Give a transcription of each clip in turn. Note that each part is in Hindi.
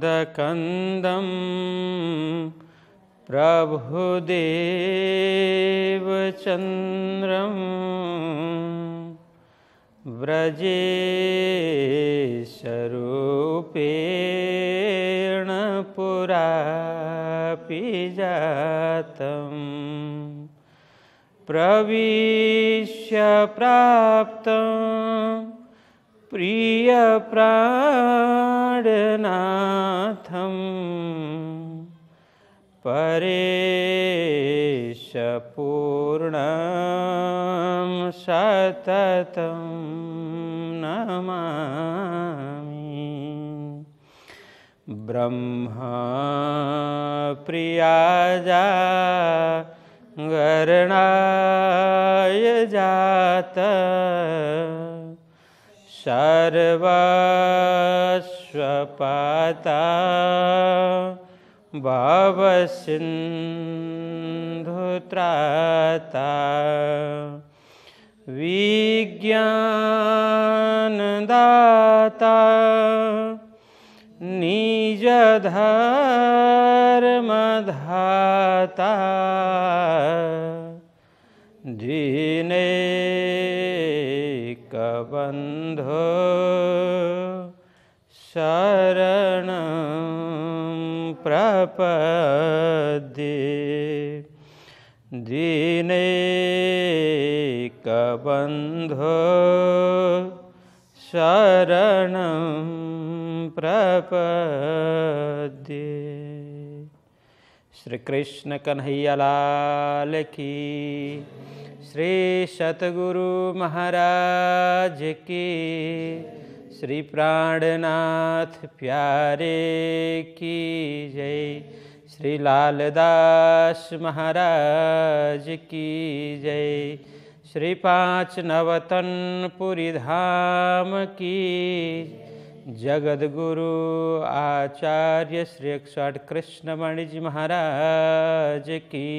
मन्दकन्दं प्रभुदेवचन्द्रं व्रजेशरूपेण पुरापि जातं प्रविश्य प्राप्तं प्रियप्राणनाथं परेशपूर्णं सततं नमामि। ब्रह्मप्रियाजा गरणाय जात सर्वस्वपाता भवसिन्धुत्राता विज्ञानदाता निजधर्मधाता दीनैकबन्धो शरणं प्रपद्ये दीनैकबन्धो शरणं प्रपद्ये। श्री कृष्ण कन्हैया लाल की, श्री सतगुरु महाराज की, श्री प्राणनाथ प्यारे की जय। श्री लालदास महाराज की जय। श्री पाँच नवतनपुरी धाम की, जगद्गुरु आचार्य श्री 108 कृष्णमणि जी महाराज की,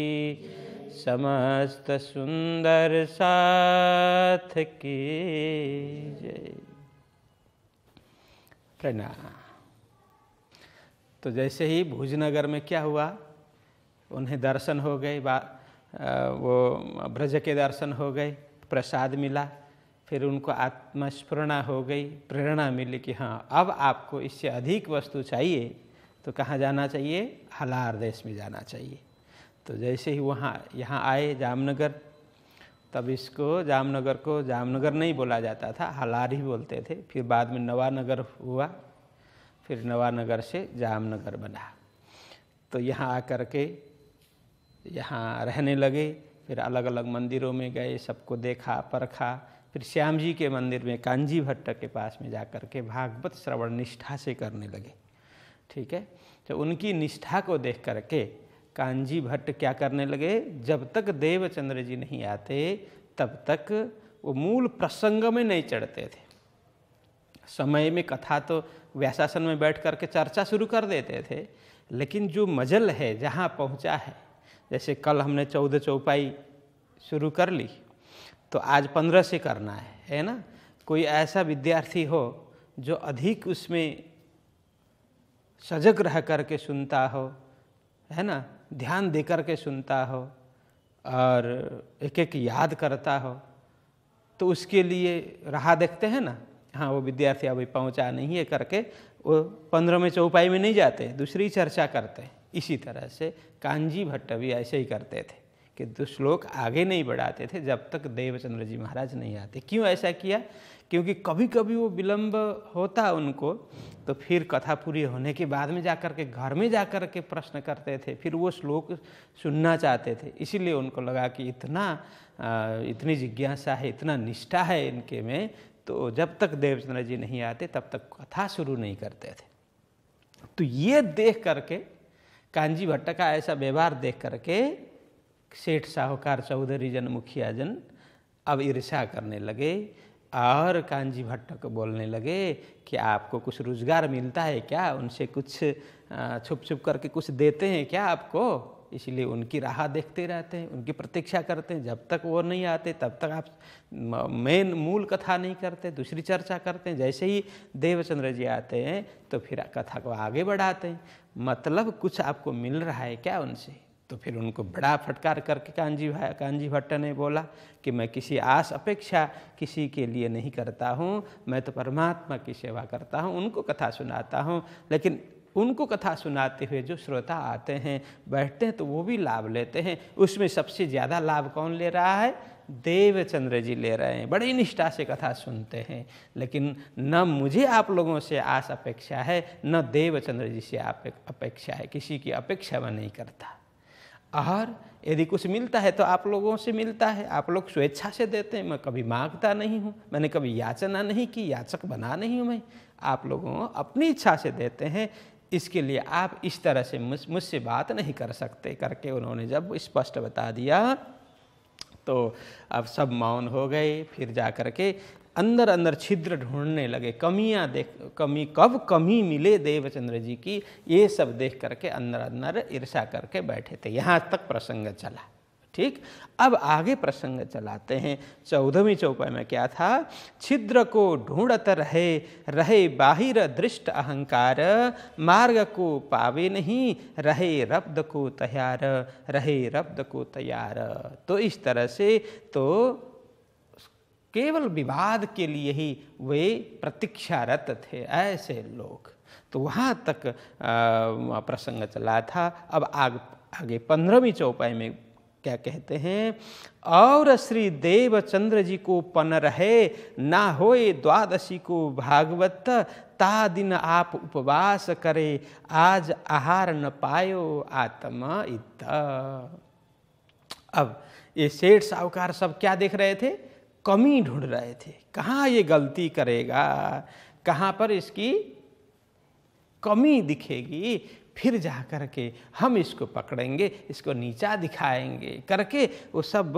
समस्त सुंदर साथ की जय। प्रणाम। तो जैसे ही भुजनगर में क्या हुआ, उन्हें दर्शन हो गए, वो ब्रज के दर्शन हो गए, प्रसाद मिला, फिर उनको आत्मस्फुरणा हो गई, प्रेरणा मिली कि हाँ अब आपको इससे अधिक वस्तु चाहिए तो कहाँ जाना चाहिए, हलार देश में जाना चाहिए। तो जैसे ही यहाँ आए जामनगर, तब इसको जामनगर को जामनगर नहीं बोला जाता था, हलार ही बोलते थे। फिर बाद में नवानगर हुआ, फिर नवानगर से जामनगर बना। तो यहाँ आकर के यहाँ रहने लगे, फिर अलग अलग मंदिरों में गए, सबको देखा परखा। फिर श्याम जी के मंदिर में कांजी भट्ट के पास में जाकर के भागवत श्रवण निष्ठा से करने लगे। ठीक है, तो उनकी निष्ठा को देख करके कांजी भट्ट क्या करने लगे, जब तक देवचंद्र जी नहीं आते तब तक वो मूल प्रसंग में नहीं चढ़ते थे। समय में कथा तो व्यासासन में बैठ करके चर्चा शुरू कर देते थे, लेकिन जो मजल है जहाँ पहुँचा है, जैसे कल हमने 14 चौपाई शुरू कर ली, तो आज 15 से करना है ना। कोई ऐसा विद्यार्थी हो जो अधिक उसमें सजग रह करके सुनता हो, है ना, ध्यान दे करके सुनता हो और एक एक याद करता हो, तो उसके लिए राह देखते हैं ना। हाँ, वो विद्यार्थी अभी पहुंचा नहीं है करके वो 15वें चौपाई में नहीं जाते, दूसरी चर्चा करते हैं। इसी तरह से कांजी भट्ट भी ऐसे ही करते थे कि दो श्लोक आगे नहीं बढ़ाते थे जब तक देवचंद्र जी महाराज नहीं आते। क्यों ऐसा किया? क्योंकि कभी कभी वो विलंब होता उनको, तो फिर कथा पूरी होने के बाद में जाकर के घर में जाकर के प्रश्न करते थे, फिर वो श्लोक सुनना चाहते थे। इसीलिए उनको लगा कि इतनी जिज्ञासा है, इतना निष्ठा है इनके में, तो जब तक देवचंद्र जी नहीं आते तब तक कथा शुरू नहीं करते थे। तो ये देख करके कांजी भट्ट का ऐसा व्यवहार देख करके सेठ साहूकार चौधरी जन मुखिया जन अब ईर्ष्या करने लगे और कांजी भट्ट को बोलने लगे कि आपको कुछ रोजगार मिलता है क्या, उनसे कुछ छुप छुप करके कुछ देते हैं क्या आपको, इसलिए उनकी राह देखते रहते हैं, उनकी प्रतीक्षा करते हैं। जब तक वो नहीं आते तब तक आप मेन मूल कथा नहीं करते, दूसरी चर्चा करते हैं। जैसे ही देवचंद्र जी आते हैं तो फिर कथा को आगे बढ़ाते हैं। मतलब कुछ आपको मिल रहा है क्या उनसे? तो फिर उनको बड़ा फटकार करके कांजी भट्ट ने बोला कि मैं किसी आस अपेक्षा किसी के लिए नहीं करता हूँ, मैं तो परमात्मा की सेवा करता हूँ, उनको कथा सुनाता हूँ। लेकिन उनको कथा सुनाते हुए जो श्रोता आते हैं, बैठते हैं, तो वो भी लाभ लेते हैं। उसमें सबसे ज़्यादा लाभ कौन ले रहा है? देवचंद्र जी ले रहे हैं। बड़ी निष्ठा से कथा सुनते हैं। लेकिन न मुझे आप लोगों से आस अपेक्षा है, न देवचंद्र जी से अपेक्षा है। किसी की अपेक्षा मैं नहीं करता। और यदि कुछ मिलता है तो आप लोगों से मिलता है, आप लोग स्वेच्छा से देते हैं। मैं कभी मांगता नहीं हूँ, मैंने कभी याचना नहीं की, याचक बना नहीं हूँ मैं। आप लोगों अपनी इच्छा से देते हैं, इसके लिए आप इस तरह से मुझसे बात नहीं कर सकते करके उन्होंने जब स्पष्ट बता दिया तो अब सब मौन हो गए। फिर जा कर के अंदर अंदर छिद्र ढूंढने लगे, कब कमी मिले देवचंद्र जी की, ये सब देख करके अंदर अंदर ईर्षा करके बैठे थे। यहाँ तक प्रसंग चला। ठीक, अब आगे प्रसंग चलाते हैं। 14वीं चौपाई में क्या था? छिद्र को ढूंढत रहे बाहिर दृष्ट अहंकार, मार्ग को पावे नहीं रहे रब्द को तैयार। तो इस तरह से तो केवल विवाद के लिए ही वे प्रतीक्षारत थे ऐसे लोग। तो वहाँ तक प्रसंग चला था। अब आगे 15वीं चौपाई में क्या कहते हैं? और श्री देवचंद्र जी को पन रहे, ना होए द्वादशी को भागवत, ता दिन आप उपवास करे, आज आहार न पायो आत्मा इत। अब ये सेठ साहूकार सब क्या देख रहे थे? कमी ढूंढ रहे थे। कहाँ ये गलती करेगा, कहाँ पर इसकी कमी दिखेगी, फिर जा कर के हम इसको पकड़ेंगे, इसको नीचा दिखाएंगे करके वो सब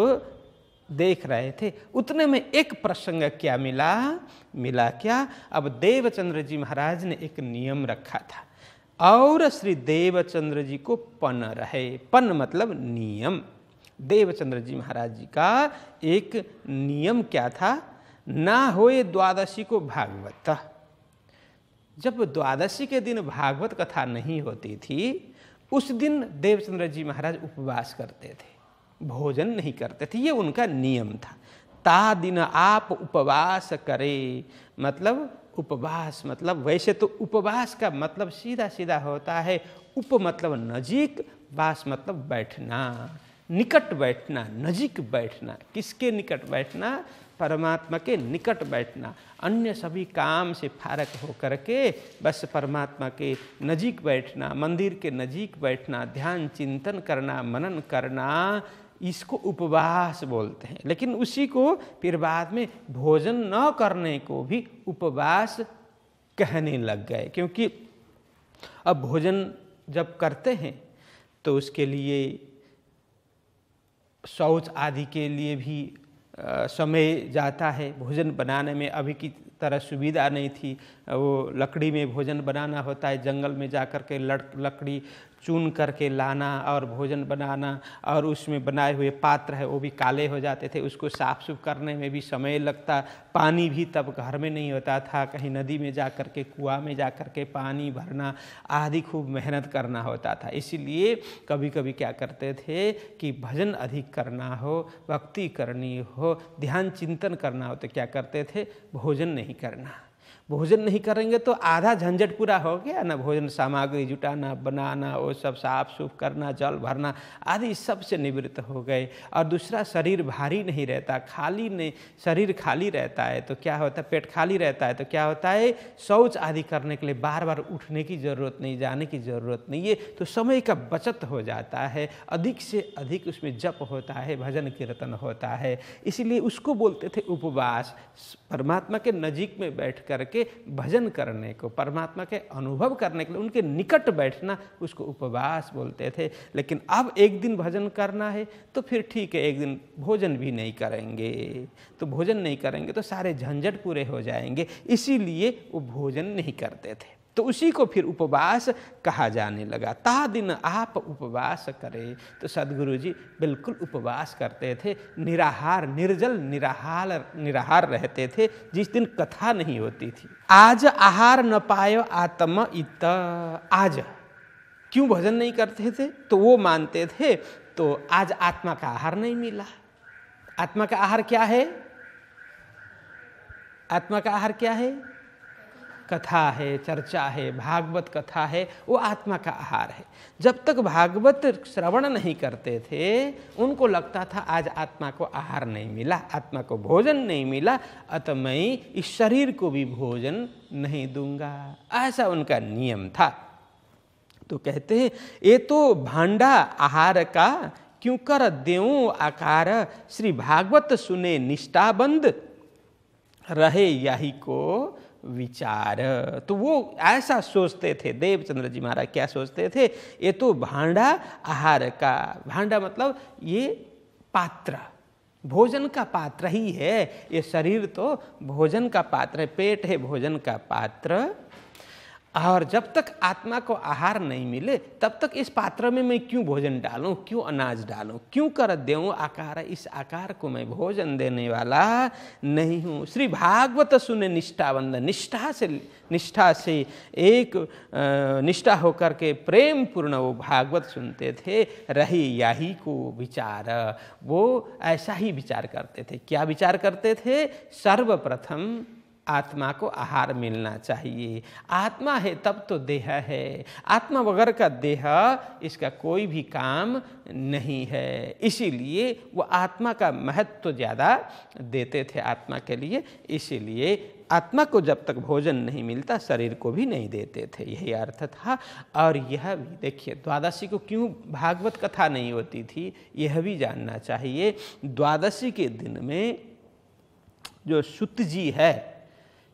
देख रहे थे। उतने में एक प्रसंग क्या मिला क्या? अब देवचंद्र जी महाराज ने एक नियम रखा था, और श्री देवचंद्र जी को पन रहे। पन मतलब नियम। देवचंद्र जी महाराज जी का एक नियम क्या था? ना होए द्वादशी को भागवत। जब द्वादशी के दिन भागवत कथा नहीं होती थी, उस दिन देवचंद्र जी महाराज उपवास करते थे, भोजन नहीं करते थे। ये उनका नियम था। ता दिन आप उपवास करे, मतलब उपवास मतलब वैसे तो उपवास का मतलब सीधा सीधा होता है, उप मतलब नजीक, वास मतलब बैठना, निकट बैठना, नजीक बैठना। किसके निकट बैठना? परमात्मा के निकट बैठना। अन्य सभी काम से फारक होकर के बस परमात्मा के नजीक बैठना, मंदिर के नजीक बैठना, ध्यान चिंतन करना, मनन करना, इसको उपवास बोलते हैं। लेकिन उसी को फिर बाद में भोजन न करने को भी उपवास कहने लग गए, क्योंकि अब भोजन जब करते हैं तो उसके लिए शौच आदि के लिए भी समय जाता है। भोजन बनाने में अभी की तरह सुविधा नहीं थी, वो लकड़ी में भोजन बनाना होता है, जंगल में जाकर के लकड़ी चुन करके लाना और भोजन बनाना, और उसमें बनाए हुए पात्र है वो भी काले हो जाते थे, उसको साफ सुफ करने में भी समय लगता। पानी भी तब घर में नहीं होता था, कहीं नदी में जा कर के, कुआं में जा कर के पानी भरना आदि खूब मेहनत करना होता था। इसीलिए कभी कभी क्या करते थे कि भजन अधिक करना हो, भक्ति करनी हो, ध्यान चिंतन करना हो तो क्या करते थे? भोजन नहीं करना। भोजन नहीं करेंगे तो आधा झंझट पूरा हो गया ना। भोजन सामग्री जुटाना, बनाना, वो सब साफ सुफ करना, जल भरना आदि सब से निवृत्त हो गए। और दूसरा, शरीर भारी नहीं रहता, शरीर खाली रहता है तो क्या होता है? पेट खाली रहता है तो क्या होता है? शौच आदि करने के लिए बार बार उठने की जरूरत नहीं, जाने की जरूरत नहीं है, तो समय का बचत हो जाता है। अधिक से अधिक उसमें जप होता है, भजन कीर्तन होता है। इसीलिए उसको बोलते थे उपवास। परमात्मा के नजीक में बैठ कर के भजन करने को, परमात्मा के अनुभव करने के लिए उनके निकट बैठना, उसको उपवास बोलते थे। लेकिन अब एक दिन भजन करना है तो फिर ठीक है, एक दिन भोजन भी नहीं करेंगे। तो भोजन नहीं करेंगे तो सारे झंझट पूरे हो जाएंगे, इसीलिए वो भोजन नहीं करते थे। तो उसी को फिर उपवास कहा जाने लगा। ता दिन आप उपवास करें। तो सद्गुरु जी बिल्कुल उपवास करते थे, निराहार, निर्जल निराहार रहते थे जिस दिन कथा नहीं होती थी। आज आहार न पायो आत्म इत, आज क्यों भोजन नहीं करते थे? तो वो मानते थे तो आज आत्मा का आहार नहीं मिला। आत्मा का आहार क्या है? आत्मा का आहार क्या है? कथा है, चर्चा है, भागवत कथा है, वो आत्मा का आहार है। जब तक भागवत श्रवण नहीं करते थे उनको लगता था आज आत्मा को आहार नहीं मिला, आत्मा को भोजन नहीं मिला, अतः मैं इस शरीर को भी भोजन नहीं दूंगा, ऐसा उनका नियम था। तो कहते हैं ये तो भांडा आहार का क्यों कर देऊं आकार, श्री भागवत सुने निष्ठाबंद रहे यही को विचार। तो वो ऐसा सोचते थे, देवचंद्र जी महाराज क्या सोचते थे? ये तो भांडा आहार का, भांडा मतलब ये पात्र, भोजन का पात्र ही है, ये शरीर तो भोजन का पात्र है, पेट है भोजन का पात्र, और जब तक आत्मा को आहार नहीं मिले तब तक इस पात्र में मैं क्यों भोजन डालूं, क्यों अनाज डालूं, क्यों कर देऊं आकार, इस आकार को मैं भोजन देने वाला नहीं हूँ। श्री भागवत सुने निष्ठाबंध, निष्ठा से एक निष्ठा होकर के प्रेम पूर्ण वो भागवत सुनते थे। रही यही को विचार, वो ऐसा ही विचार करते थे। क्या विचार करते थे? सर्वप्रथम आत्मा को आहार मिलना चाहिए, आत्मा है तब तो देह है, आत्मा वगैरह का देह इसका कोई भी काम नहीं है। इसीलिए वो आत्मा का महत्व तो ज़्यादा देते थे आत्मा के लिए, इसीलिए आत्मा को जब तक भोजन नहीं मिलता शरीर को भी नहीं देते थे, यही अर्थ था। और यह भी देखिए द्वादशी को क्यों भागवत कथा नहीं होती थी, यह भी जानना चाहिए। द्वादशी के दिन में जो सुत जी है,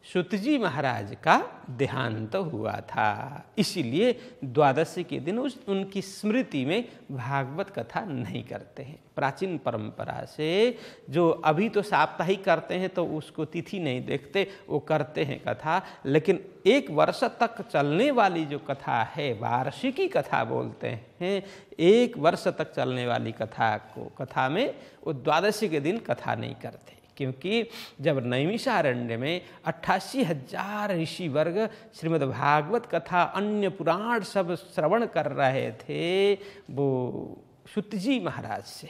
सुत जी महाराज का देहांत हुआ था, इसीलिए द्वादशी के दिन उनकी स्मृति में भागवत कथा नहीं करते हैं। प्राचीन परंपरा से जो अभी तो साप्ताहिक करते हैं तो उसको तिथि नहीं देखते, वो करते हैं कथा, लेकिन एक वर्ष तक चलने वाली जो कथा है, वार्षिकी कथा बोलते हैं, एक वर्ष तक चलने वाली कथा में वो द्वादशी के दिन कथा नहीं करते, क्योंकि जब नैमिषारण्य में 88,000 ऋषि वर्ग श्रीमद् भागवत कथा अन्य पुराण सब श्रवण कर रहे थे वो सुत जी महाराज से,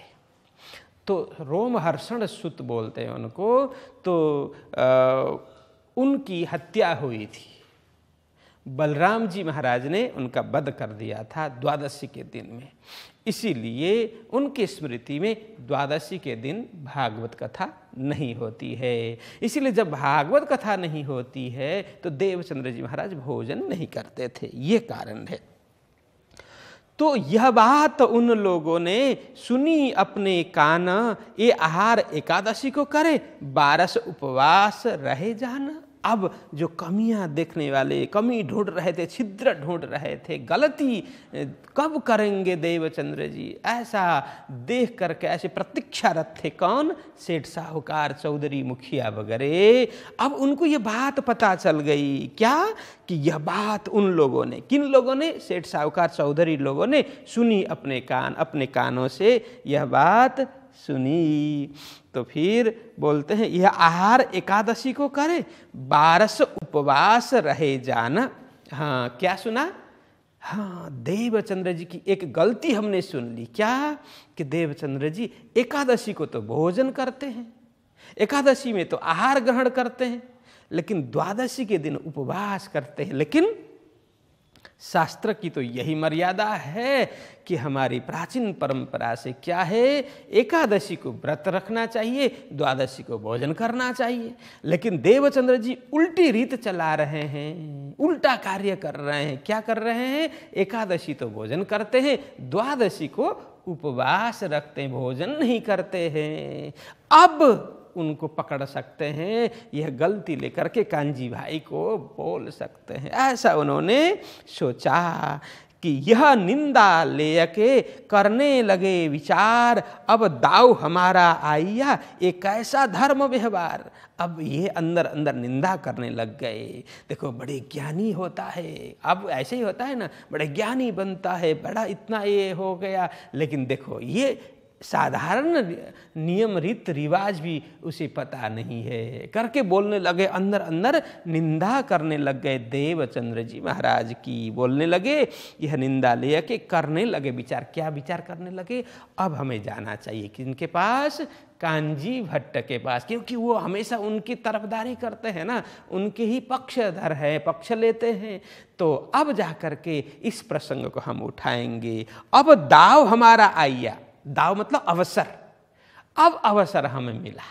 तो रोमहर्षण सुत बोलते हैं उनको, तो उनकी हत्या हुई थी। बलराम जी महाराज ने उनका वध कर दिया था द्वादशी के दिन में, इसीलिए उनकी स्मृति में द्वादशी के दिन भागवत कथा नहीं होती है। इसीलिए जब भागवत कथा नहीं होती है तो देवचंद्र जी महाराज भोजन नहीं करते थे, ये कारण है। तो यह बात उन लोगों ने सुनी अपने कान, ये आहार एकादशी को करे, 12 उपवास रहे जाना। अब जो कमियां देखने वाले, कमी ढूंढ रहे थे, छिद्र ढूंढ रहे थे, गलती कब करेंगे देवचंद्र जी, ऐसा देख करके ऐसे प्रतीक्षारत थे। कौन? सेठ साहूकार, चौधरी, मुखिया वगैरह। अब उनको ये बात पता चल गई, क्या कि यह बात उन लोगों ने, किन लोगों ने? सेठ साहूकार, चौधरी लोगों ने सुनी अपने कानों से यह बात सुनी। तो फिर बोलते हैं यह आहार एकादशी को करे, 12 उपवास रहे जाना। हाँ, क्या सुना? हाँ, देवचंद्र जी की एक गलती हमने सुन ली। क्या? कि देवचंद्र जी एकादशी को तो भोजन करते हैं, एकादशी में तो आहार ग्रहण करते हैं, लेकिन द्वादशी के दिन उपवास करते हैं। लेकिन शास्त्र की तो यही मर्यादा है कि हमारी प्राचीन परंपरा से क्या है, एकादशी को व्रत रखना चाहिए, द्वादशी को भोजन करना चाहिए। लेकिन देवचंद्र जी उल्टी रीत चला रहे हैं, उल्टा कार्य कर रहे हैं। क्या कर रहे हैं? एकादशी तो भोजन करते हैं, द्वादशी को उपवास रखते हैं, भोजन नहीं करते हैं। अब उनको पकड़ सकते हैं, यह गलती लेकर के कांजी भाई को बोल सकते हैं, ऐसा उन्होंने सोचा। कि यह निंदा ले के करने लगे विचार, अब दाव हमारा आइया एक ऐसा धर्म व्यवहार। अब ये अंदर अंदर निंदा करने लग गए। देखो बड़े ज्ञानी होता है, अब ऐसे ही होता है ना, बड़े ज्ञानी बनता है, बड़ा इतना ये हो गया, लेकिन देखो ये साधारण नियम रीत रिवाज भी उसे पता नहीं है, करके बोलने लगे, अंदर अंदर निंदा करने लग गए देवचंद्र जी महाराज की। बोलने लगे, यह निंदा ले के करने लगे विचार। क्या विचार करने लगे? अब हमें जाना चाहिए किनके पास? कांजी भट्ट के पास, क्योंकि वो हमेशा उनकी तरफदारी करते हैं ना, उनके ही पक्षधर है, पक्ष लेते हैं। तो अब जा कर के इस प्रसंग को हम उठाएंगे। अब दाव हमारा आइया, दाव मतलब अवसर, अब अवसर हमें मिला,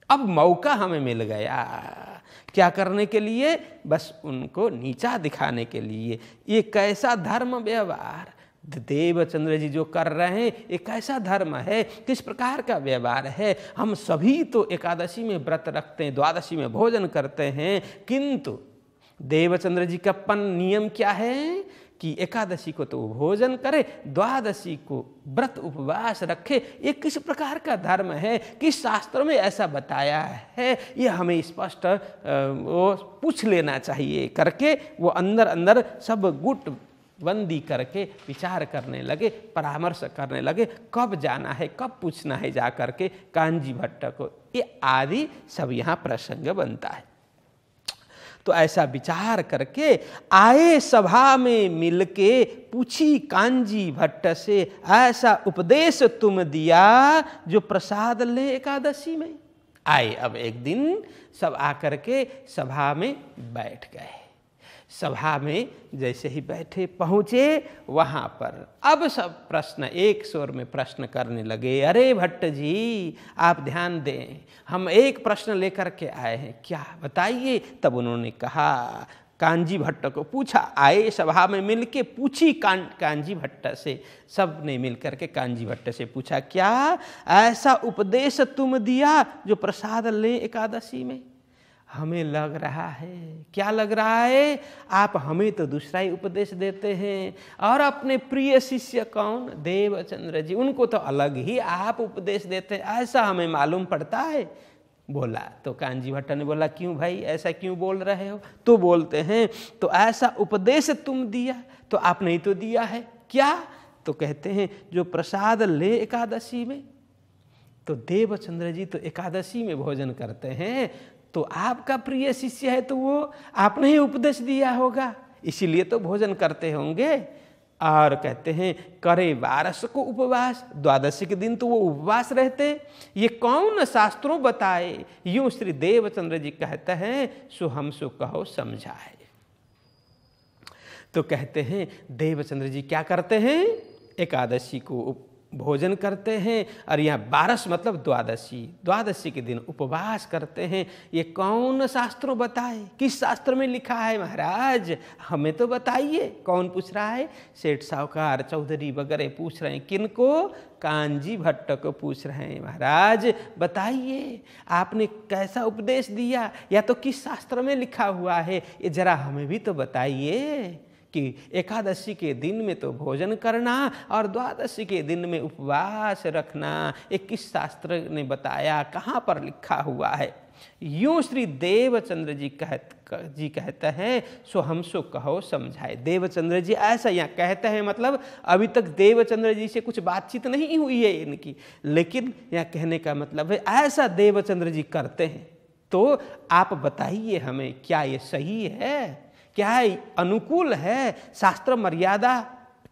अब मौका हमें मिल गया। क्या करने के लिए? बस उनको नीचा दिखाने के लिए। ये कैसा धर्म व्यवहार देवचंद्र जी जो कर रहे हैं, ये कैसा धर्म है, किस प्रकार का व्यवहार है। हम सभी तो एकादशी में व्रत रखते हैं, द्वादशी में भोजन करते हैं, किंतु देवचंद्र जी का नियम क्या है कि एकादशी को तो भोजन करे, द्वादशी को व्रत उपवास रखे। ये किस प्रकार का धर्म है, किस शास्त्र में ऐसा बताया है, ये हमें स्पष्ट वो पूछ लेना चाहिए करके वो अंदर अंदर सब गुट बंदी करके विचार करने लगे, परामर्श करने लगे, कब जाना है, कब पूछना है जा करके कांजी भट्ट को। ये आदि सब यहाँ प्रसंग बनता है। तो ऐसा विचार करके आए सभा में मिलके, पूछी कांजी भट्ट से, ऐसा उपदेश तुम दिया जो प्रसाद ले एकादशी में। आए अब एक दिन सब आकर के सभा में बैठ गए। सभा में जैसे ही बैठे पहुँचे वहाँ पर अब सब प्रश्न एक स्वर में प्रश्न करने लगे। अरे भट्ट जी आप ध्यान दें, हम एक प्रश्न लेकर के आए हैं, क्या बताइए। तब उन्होंने कहा, कांजी भट्ट को पूछा, आए सभा में मिलके पूछी कांजी भट्ट से, सब ने मिलकर के कांजी भट्ट से पूछा, क्या ऐसा उपदेश तुम दिया जो प्रसाद ले एकादशी में। हमें लग रहा है, क्या लग रहा है, आप हमें तो दूसरा ही उपदेश देते हैं, और अपने प्रिय शिष्य कौन, देवचंद्र जी, उनको तो अलग ही आप उपदेश देते हैं, ऐसा हमें मालूम पड़ता है। बोला तो कांजी भट्ट ने बोला, क्यों भाई ऐसा क्यों बोल रहे हो। तो बोलते हैं, तो ऐसा उपदेश तुम दिया, तो आपने ही तो दिया है। क्या? तो कहते हैं जो प्रसाद ले एकादशी में। तो देवचंद्र जी तो एकादशी में भोजन करते हैं, तो आपका प्रिय शिष्य है, तो वो आपने ही उपदेश दिया होगा, इसीलिए तो भोजन करते होंगे। और कहते हैं करे 12 को उपवास, द्वादशी के दिन तो वो उपवास रहते। ये कौन शास्त्रों बताए, यूं श्री देवचंद्र जी कहते हैं, सो हम सो कहो समझाए। तो कहते हैं देवचंद्र जी क्या करते हैं, एकादशी को भोजन करते हैं, और यहाँ 12 मतलब द्वादशी, द्वादशी के दिन उपवास करते हैं। ये कौन शास्त्रों बताए, किस शास्त्र में लिखा है महाराज, हमें तो बताइए। कौन पूछ रहा है, सेठ साहूकार चौधरी वगैरह पूछ रहे हैं। किनको? कांजी भट्ट को पूछ रहे हैं, महाराज बताइए आपने कैसा उपदेश दिया, या तो किस शास्त्र में लिखा हुआ है, ये जरा हमें भी तो बताइए कि एकादशी के दिन में तो भोजन करना और द्वादशी के दिन में उपवास रखना, ये किस शास्त्र ने बताया, कहाँ पर लिखा हुआ है। यूं श्री देवचंद्र जी कहते हैं, सो हम सो कहो समझाए। देवचंद्र जी ऐसा यहाँ कहते हैं, मतलब अभी तक देवचंद्र जी से कुछ बातचीत नहीं हुई है इनकी, लेकिन यहाँ कहने का मतलब है ऐसा देवचंद्र जी करते हैं, तो आप बताइए हमें क्या ये सही है, क्या अनुकूल है, शास्त्र मर्यादा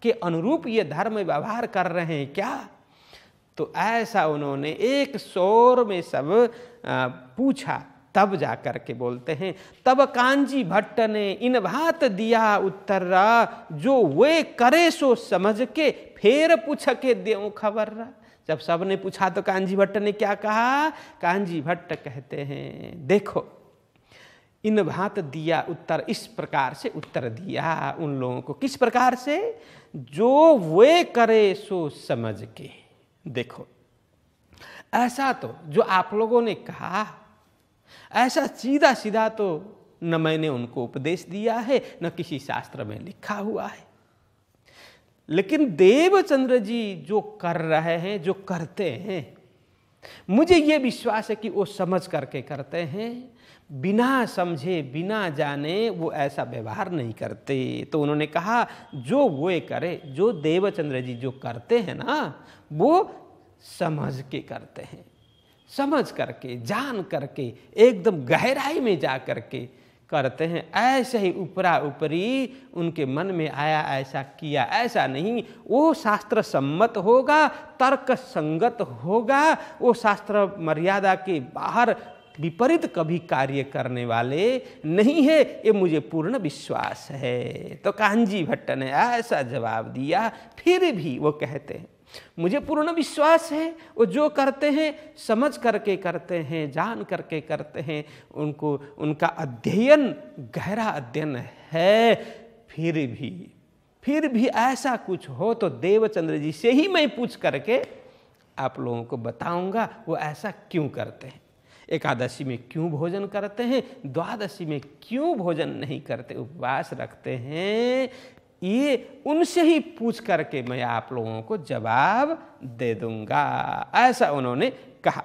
के अनुरूप ये धर्म व्यवहार कर रहे हैं क्या। तो ऐसा उन्होंने एक शोर में सब पूछा। तब जाकर के बोलते हैं, तब कांजी भट्ट ने इन भात दिया उत्तर, जो वे करे सो समझ के फेर पूछ के देऊं खबर। जब सब ने पूछा तो कांजी भट्ट ने क्या कहा, कांजी भट्ट कहते हैं देखो इन भात दिया उत्तर, इस प्रकार से उत्तर दिया उन लोगों को। किस प्रकार से? जो वे करे सो समझ के। देखो ऐसा तो जो आप लोगों ने कहा, ऐसा सीधा सीधा तो न मैंने उनको उपदेश दिया है, न किसी शास्त्र में लिखा हुआ है। लेकिन देवचंद्र जी जो कर रहे हैं, जो करते हैं, मुझे ये विश्वास है कि वो समझ करके करते हैं, बिना समझे बिना जाने वो ऐसा व्यवहार नहीं करते। तो उन्होंने कहा जो वो करे, जो देवचंद्र जी जो करते हैं ना, वो समझ के करते हैं, समझ करके, जान करके, एकदम गहराई में जा करके करते हैं। ऐसे ही ऊपरा ऊपरी उनके मन में आया ऐसा किया, ऐसा नहीं। वो शास्त्र सम्मत होगा, तर्क संगत होगा, वो शास्त्र मर्यादा के बाहर विपरीत कभी कार्य करने वाले नहीं है, ये मुझे पूर्ण विश्वास है। तो कांजी भट्ट ने ऐसा जवाब दिया। फिर भी वो कहते हैं मुझे पूर्ण विश्वास है, वो जो करते हैं समझ करके करते हैं, जान करके करते हैं, उनको उनका अध्ययन गहरा अध्ययन है। फिर भी ऐसा कुछ हो तो देवचंद्र जी से ही मैं पूछ करके आप लोगों को बताऊंगा वो ऐसा क्यों करते हैं, एकादशी में क्यों भोजन करते हैं, द्वादशी में क्यों भोजन नहीं करते, उपवास रखते हैं। ये उनसे ही पूछ करके मैं आप लोगों को जवाब दे दूंगा, ऐसा उन्होंने कहा।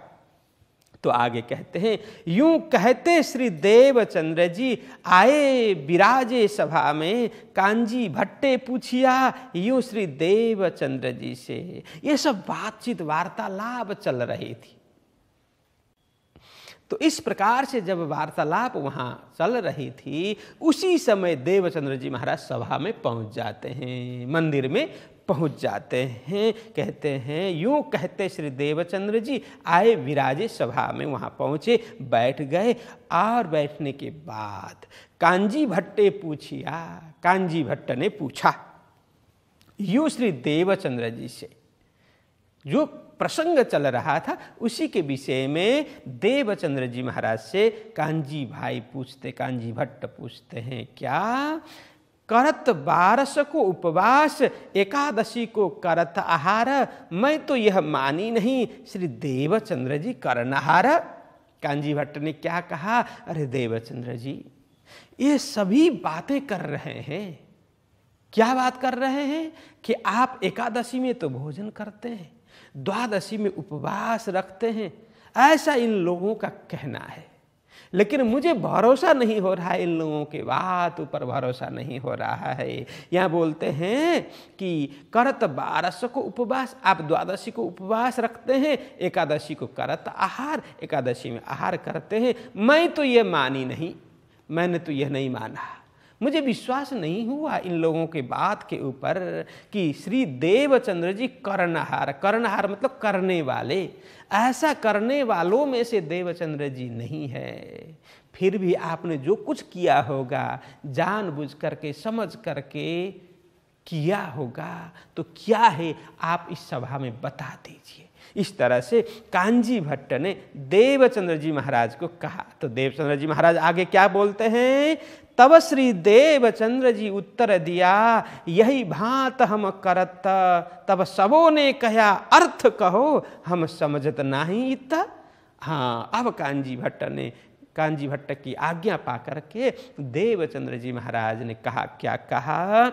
तो आगे कहते हैं, यूं कहते श्री देवचंद्र जी आए विराजे सभा में, कांजी भट्टे पूछिया यूं श्री देवचंद्र जी से। ये सब बातचीत वार्तालाप चल रही थी। तो इस प्रकार से जब वार्तालाप वहाँ चल रही थी, उसी समय देवचंद्र जी महाराज सभा में पहुँच जाते हैं, मंदिर में पहुँच जाते हैं। कहते हैं यूं कहते श्री देवचंद्र जी आए विराजे सभा में, वहाँ पहुँचे, बैठ गए। और बैठने के बाद कांजी भट्टे पूछिया, कांजी भट्ट ने पूछा यूं श्री देवचंद्र जी से। जो प्रसंग चल रहा था उसी के विषय में देवचंद्र जी महाराज से कांजी भाई पूछते, कांजी भट्ट पूछते हैं क्या? करत 12 को उपवास, एकादशी को करत आहार, मैं तो यह मानी नहीं श्री देवचंद्र जी करनहार। कांजी भट्ट ने क्या कहा? अरे देवचंद्र जी, ये सभी बातें कर रहे हैं। क्या बात कर रहे हैं? कि आप एकादशी में तो भोजन करते हैं, द्वादशी में उपवास रखते हैं, ऐसा इन लोगों का कहना है। लेकिन मुझे भरोसा नहीं हो रहा है, इन लोगों के बात ऊपर भरोसा नहीं हो रहा है। यहाँ बोलते हैं कि करत 12 को उपवास, आप द्वादशी को उपवास रखते हैं, एकादशी को करत आहार, एकादशी में आहार करते हैं। मैं तो ये मानी नहीं, मैंने तो यह नहीं माना, मुझे विश्वास नहीं हुआ इन लोगों के बात के ऊपर कि श्री देवचंद्र जी कर्णहार, कर्णहार मतलब करने वाले, ऐसा करने वालों में से देवचंद्र जी नहीं है। फिर भी आपने जो कुछ किया होगा जानबूझ करके, समझ करके किया होगा, तो क्या है आप इस सभा में बता दीजिए। इस तरह से कांजी भट्ट ने देवचंद्र जी महाराज को कहा। तो देवचंद्र जी महाराज आगे क्या बोलते हैं? तब श्री देवचंद्र जी उत्तर दिया, यही भांत हम करत, तब सबों ने कहा अर्थ कहो, हम समझत नहीं इतना। हाँ, अब कांजी भट्ट की आज्ञा पा करके देवचंद्र जी महाराज ने कहा, क्या कहा?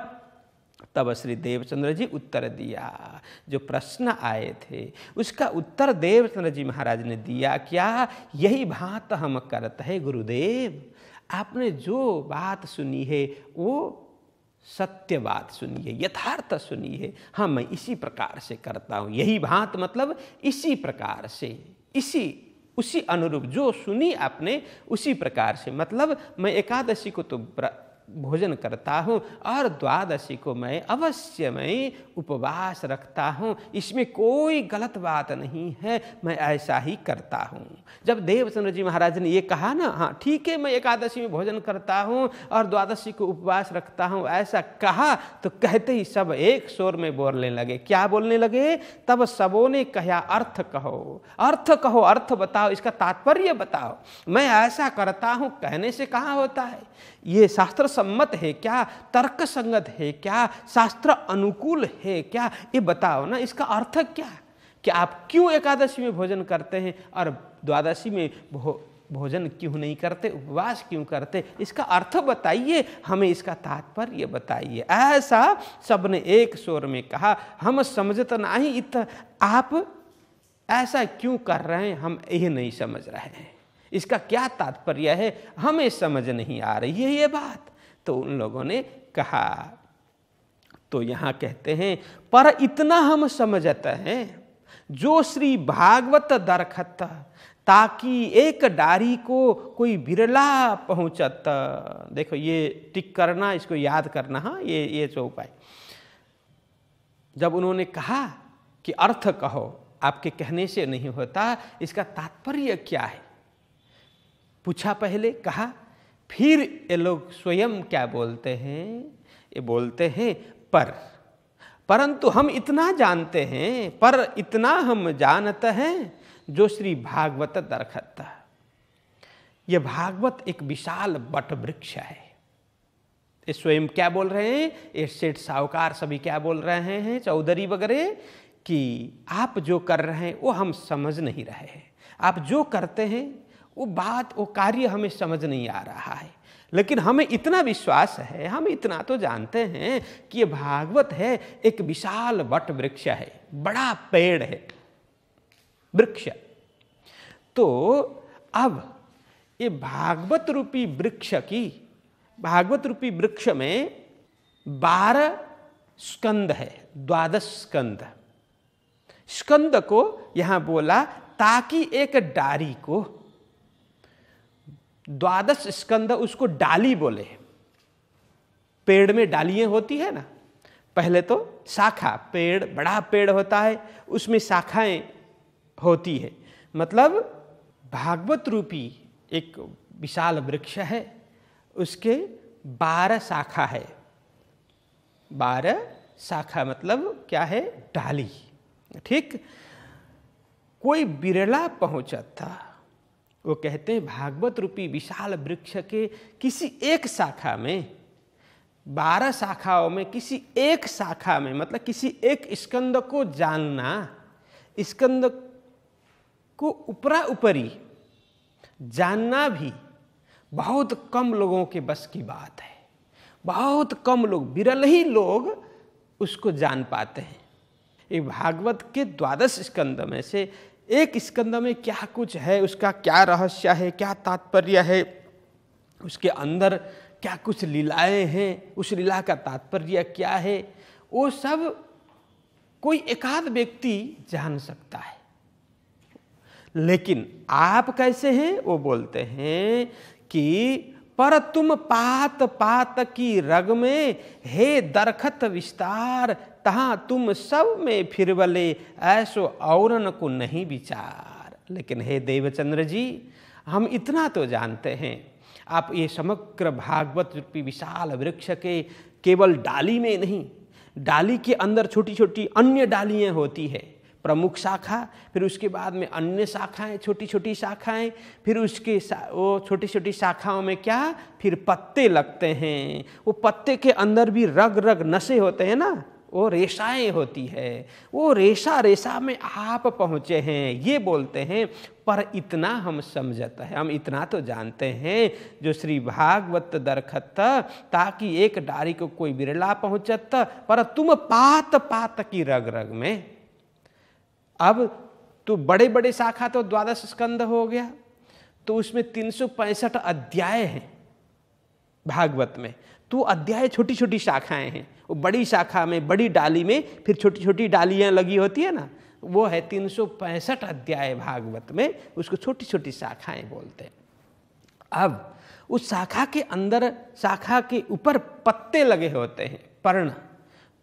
तब श्री देवचंद्र जी उत्तर दिया। जो प्रश्न आए थे उसका उत्तर देवचंद्र जी महाराज ने दिया। क्या? यही बात हम करते हैं गुरुदेव, आपने जो बात सुनी है वो सत्य बात सुनी है, यथार्थ सुनी है। हाँ, मैं इसी प्रकार से करता हूँ। यही बात मतलब इसी प्रकार से, उसी अनुरूप जो सुनी आपने उसी प्रकार से, मतलब मैं एकादशी को तो भोजन करता हूँ और द्वादशी को मैं अवश्य उपवास रखता हूँ, इसमें कोई गलत बात नहीं है, मैं ऐसा ही करता हूँ। जब देवचंद्र जी महाराज ने ये कहा ना, हाँ ठीक है मैं एकादशी में भोजन करता हूँ और द्वादशी को उपवास रखता हूँ, ऐसा कहा तो कहते ही सब एक शोर में बोलने लगे। क्या बोलने लगे? तब सबों ने कहा अर्थ कहो, अर्थ कहो, अर्थ बताओ, इसका तात्पर्य बताओ। मैं ऐसा करता हूँ कहने से कहाँ होता है? ये शास्त्र सम्मत है क्या? तर्क संगत है क्या? शास्त्र अनुकूल है क्या? ये बताओ ना, इसका अर्थ क्या? कि आप क्यों एकादशी में भोजन करते हैं और द्वादशी में भोजन क्यों नहीं करते, उपवास क्यों करते, इसका अर्थ बताइए, हमें इसका तात्पर्य बताइए। ऐसा सबने एक स्वर में कहा। हम समझत नहीं इत, आप ऐसा क्यों कर रहे हैं, हम यह नहीं समझ रहे हैं, इसका क्या तात्पर्य है, हमें समझ नहीं आ रही है ये बात। तो उन लोगों ने कहा, तो यहाँ कहते हैं, पर इतना हम समझते हैं जो श्री भागवत दरखत, ताकि एक डारी को कोई बिरला पहुंचत। देखो ये टिक करना, इसको याद करना। हाँ, ये जो उपाय, जब उन्होंने कहा कि अर्थ कहो, आपके कहने से नहीं होता, इसका तात्पर्य क्या है, पूछा पहले, कहा, फिर ये लोग स्वयं क्या बोलते हैं, ये बोलते हैं परंतु हम इतना जानते हैं, पर इतना हम जानते हैं जो श्री भागवत दरखत। ये भागवत एक विशाल वट वृक्ष है। ये स्वयं क्या बोल रहे हैं, ये सेठ साहूकार सभी क्या बोल रहे हैं, चौधरी वगैरह, कि आप जो कर रहे हैं वो हम समझ नहीं रहे हैं, आप जो करते हैं वो बात, वो कार्य हमें समझ नहीं आ रहा है, लेकिन हमें इतना विश्वास है, हम इतना तो जानते हैं कि ये भागवत है एक विशाल वट वृक्ष है, बड़ा पेड़ है, वृक्ष। तो अब ये भागवत रूपी वृक्ष की, भागवत रूपी वृक्ष में 12 स्कंद है, 12 स्कंद। स्कंद को यहां बोला ताकि एक डारी को, 12 स्कंद, उसको डाली बोले। पेड़ में डालियां होती है ना, पहले तो शाखा, पेड़ बड़ा पेड़ होता है, उसमें शाखाएं होती है, मतलब भागवत रूपी एक विशाल वृक्ष है, उसके 12 शाखा है। 12 शाखा मतलब क्या है, डाली। ठीक, कोई बिरला पहुंचा था, वो कहते हैं भागवत रूपी विशाल वृक्ष के किसी एक शाखा में, 12 शाखाओं में किसी एक शाखा में, मतलब किसी एक स्कंद को जानना, स्कंद को ऊपरा ऊपरी जानना भी बहुत कम लोगों के बस की बात है। बहुत कम लोग, विरल ही लोग उसको जान पाते हैं। ये भागवत के 12 स्कंद में से एक स्कंद में क्या कुछ है, उसका क्या रहस्य है, क्या तात्पर्य है, उसके अंदर क्या कुछ लीलाएं हैं, उस लीला का तात्पर्य क्या है, वो सब कोई एकाध व्यक्ति जान सकता है। लेकिन आप कैसे हैं, वो बोलते हैं कि पर तुम पात पात की रग में, हे दरखत विस्तार, तहां तुम सब में फिरवले, ऐसो औरन को नहीं विचार। लेकिन हे देवचंद्र जी, हम इतना तो जानते हैं, आप ये समग्र भागवत रूपी विशाल वृक्ष के केवल डाली में नहीं, डाली के अंदर छोटी छोटी अन्य डालियां होती है, प्रमुख शाखा, फिर उसके बाद में अन्य शाखाएं, छोटी छोटी शाखाएं, फिर उसके वो छोटी छोटी शाखाओं में क्या, फिर पत्ते लगते हैं, वो पत्ते के अंदर भी रग रग नशे होते हैं ना, वो रेशाएं होती है, वो रेशा रेशा में आप पहुँचे हैं, ये बोलते हैं। पर इतना हम समझते हैं, हम इतना तो जानते हैं, जो श्री भागवत दरखत, ताकि एक डारी को कोई बिरला पहुँचत, पर तुम पात पात की रग रग में। अब तो बड़े बड़े शाखा तो 12 स्कंद हो गया, तो उसमें 365 अध्याय हैं भागवत में, तो अध्याय छोटी छोटी शाखाएं हैं। वो बड़ी शाखा में, बड़ी डाली में फिर छोटी छोटी डालियां लगी होती है ना, वो है 365 अध्याय भागवत में, उसको छोटी छोटी शाखाएं बोलते हैं। अब उस शाखा के अंदर, शाखा के ऊपर पत्ते लगे होते हैं, पर्ण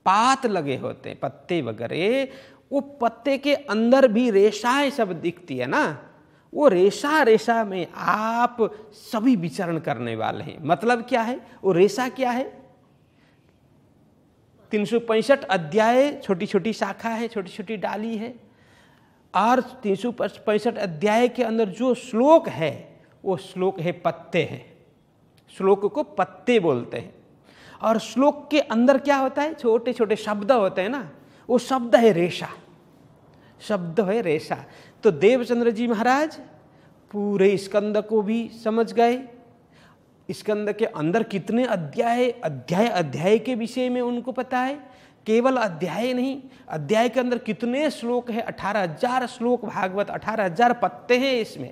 पात लगे होते हैं, पत्ते वगैरह, वो पत्ते के अंदर भी रेशाएं सब दिखती है ना, वो रेशा रेशा में आप सभी विचरण करने वाले हैं। मतलब क्या है, वो रेशा क्या है, 365 अध्याय छोटी छोटी शाखा है, छोटी छोटी डाली है, और 365 अध्याय के अंदर जो श्लोक है, वो श्लोक है पत्ते हैं, श्लोक को पत्ते बोलते हैं। और श्लोक के अंदर क्या होता है, छोटे छोटे शब्द होते हैं ना, वो शब्द है रेशा, शब्द है रेशा। तो देवचंद्र जी महाराज पूरे स्कंद को भी समझ गए। स्कंद के अंदर कितने अध्याय अध्याय के विषय में उनको पता है। केवल अध्याय नहीं, अध्याय के अंदर कितने श्लोक है, 18,000 श्लोक भागवत, 18,000 पत्ते हैं इसमें।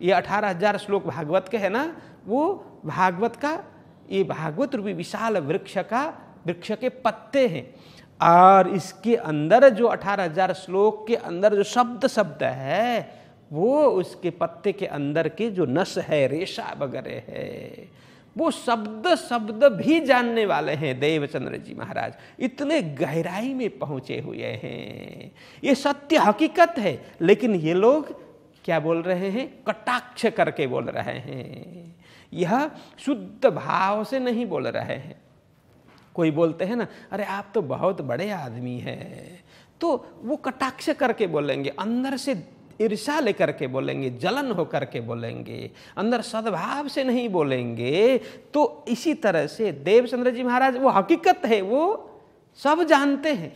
ये 18,000 श्लोक भागवत के है ना, वो भागवत का, ये भागवत रूपी विशाल वृक्ष के पत्ते हैं। और इसके अंदर जो 18,000 श्लोक के अंदर जो शब्द है, वो उसके पत्ते के अंदर के जो नस है, रेशा वगैरह है, वो शब्द भी जानने वाले हैं देवचंद्र जी महाराज। इतने गहराई में पहुंचे हुए हैं। ये सत्य हकीकत है, लेकिन ये लोग क्या बोल रहे हैं? कटाक्ष करके बोल रहे हैं। यह शुद्ध भाव से नहीं बोल रहे हैं। कोई बोलते हैं ना, अरे आप तो बहुत बड़े आदमी हैं, तो वो कटाक्ष करके बोलेंगे, अंदर से ईर्ष्या लेकर के बोलेंगे, जलन हो करके बोलेंगे, अंदर सद्भाव से नहीं बोलेंगे। तो इसी तरह से देवचंद्र जी महाराज, वो हकीकत है, वो सब जानते हैं,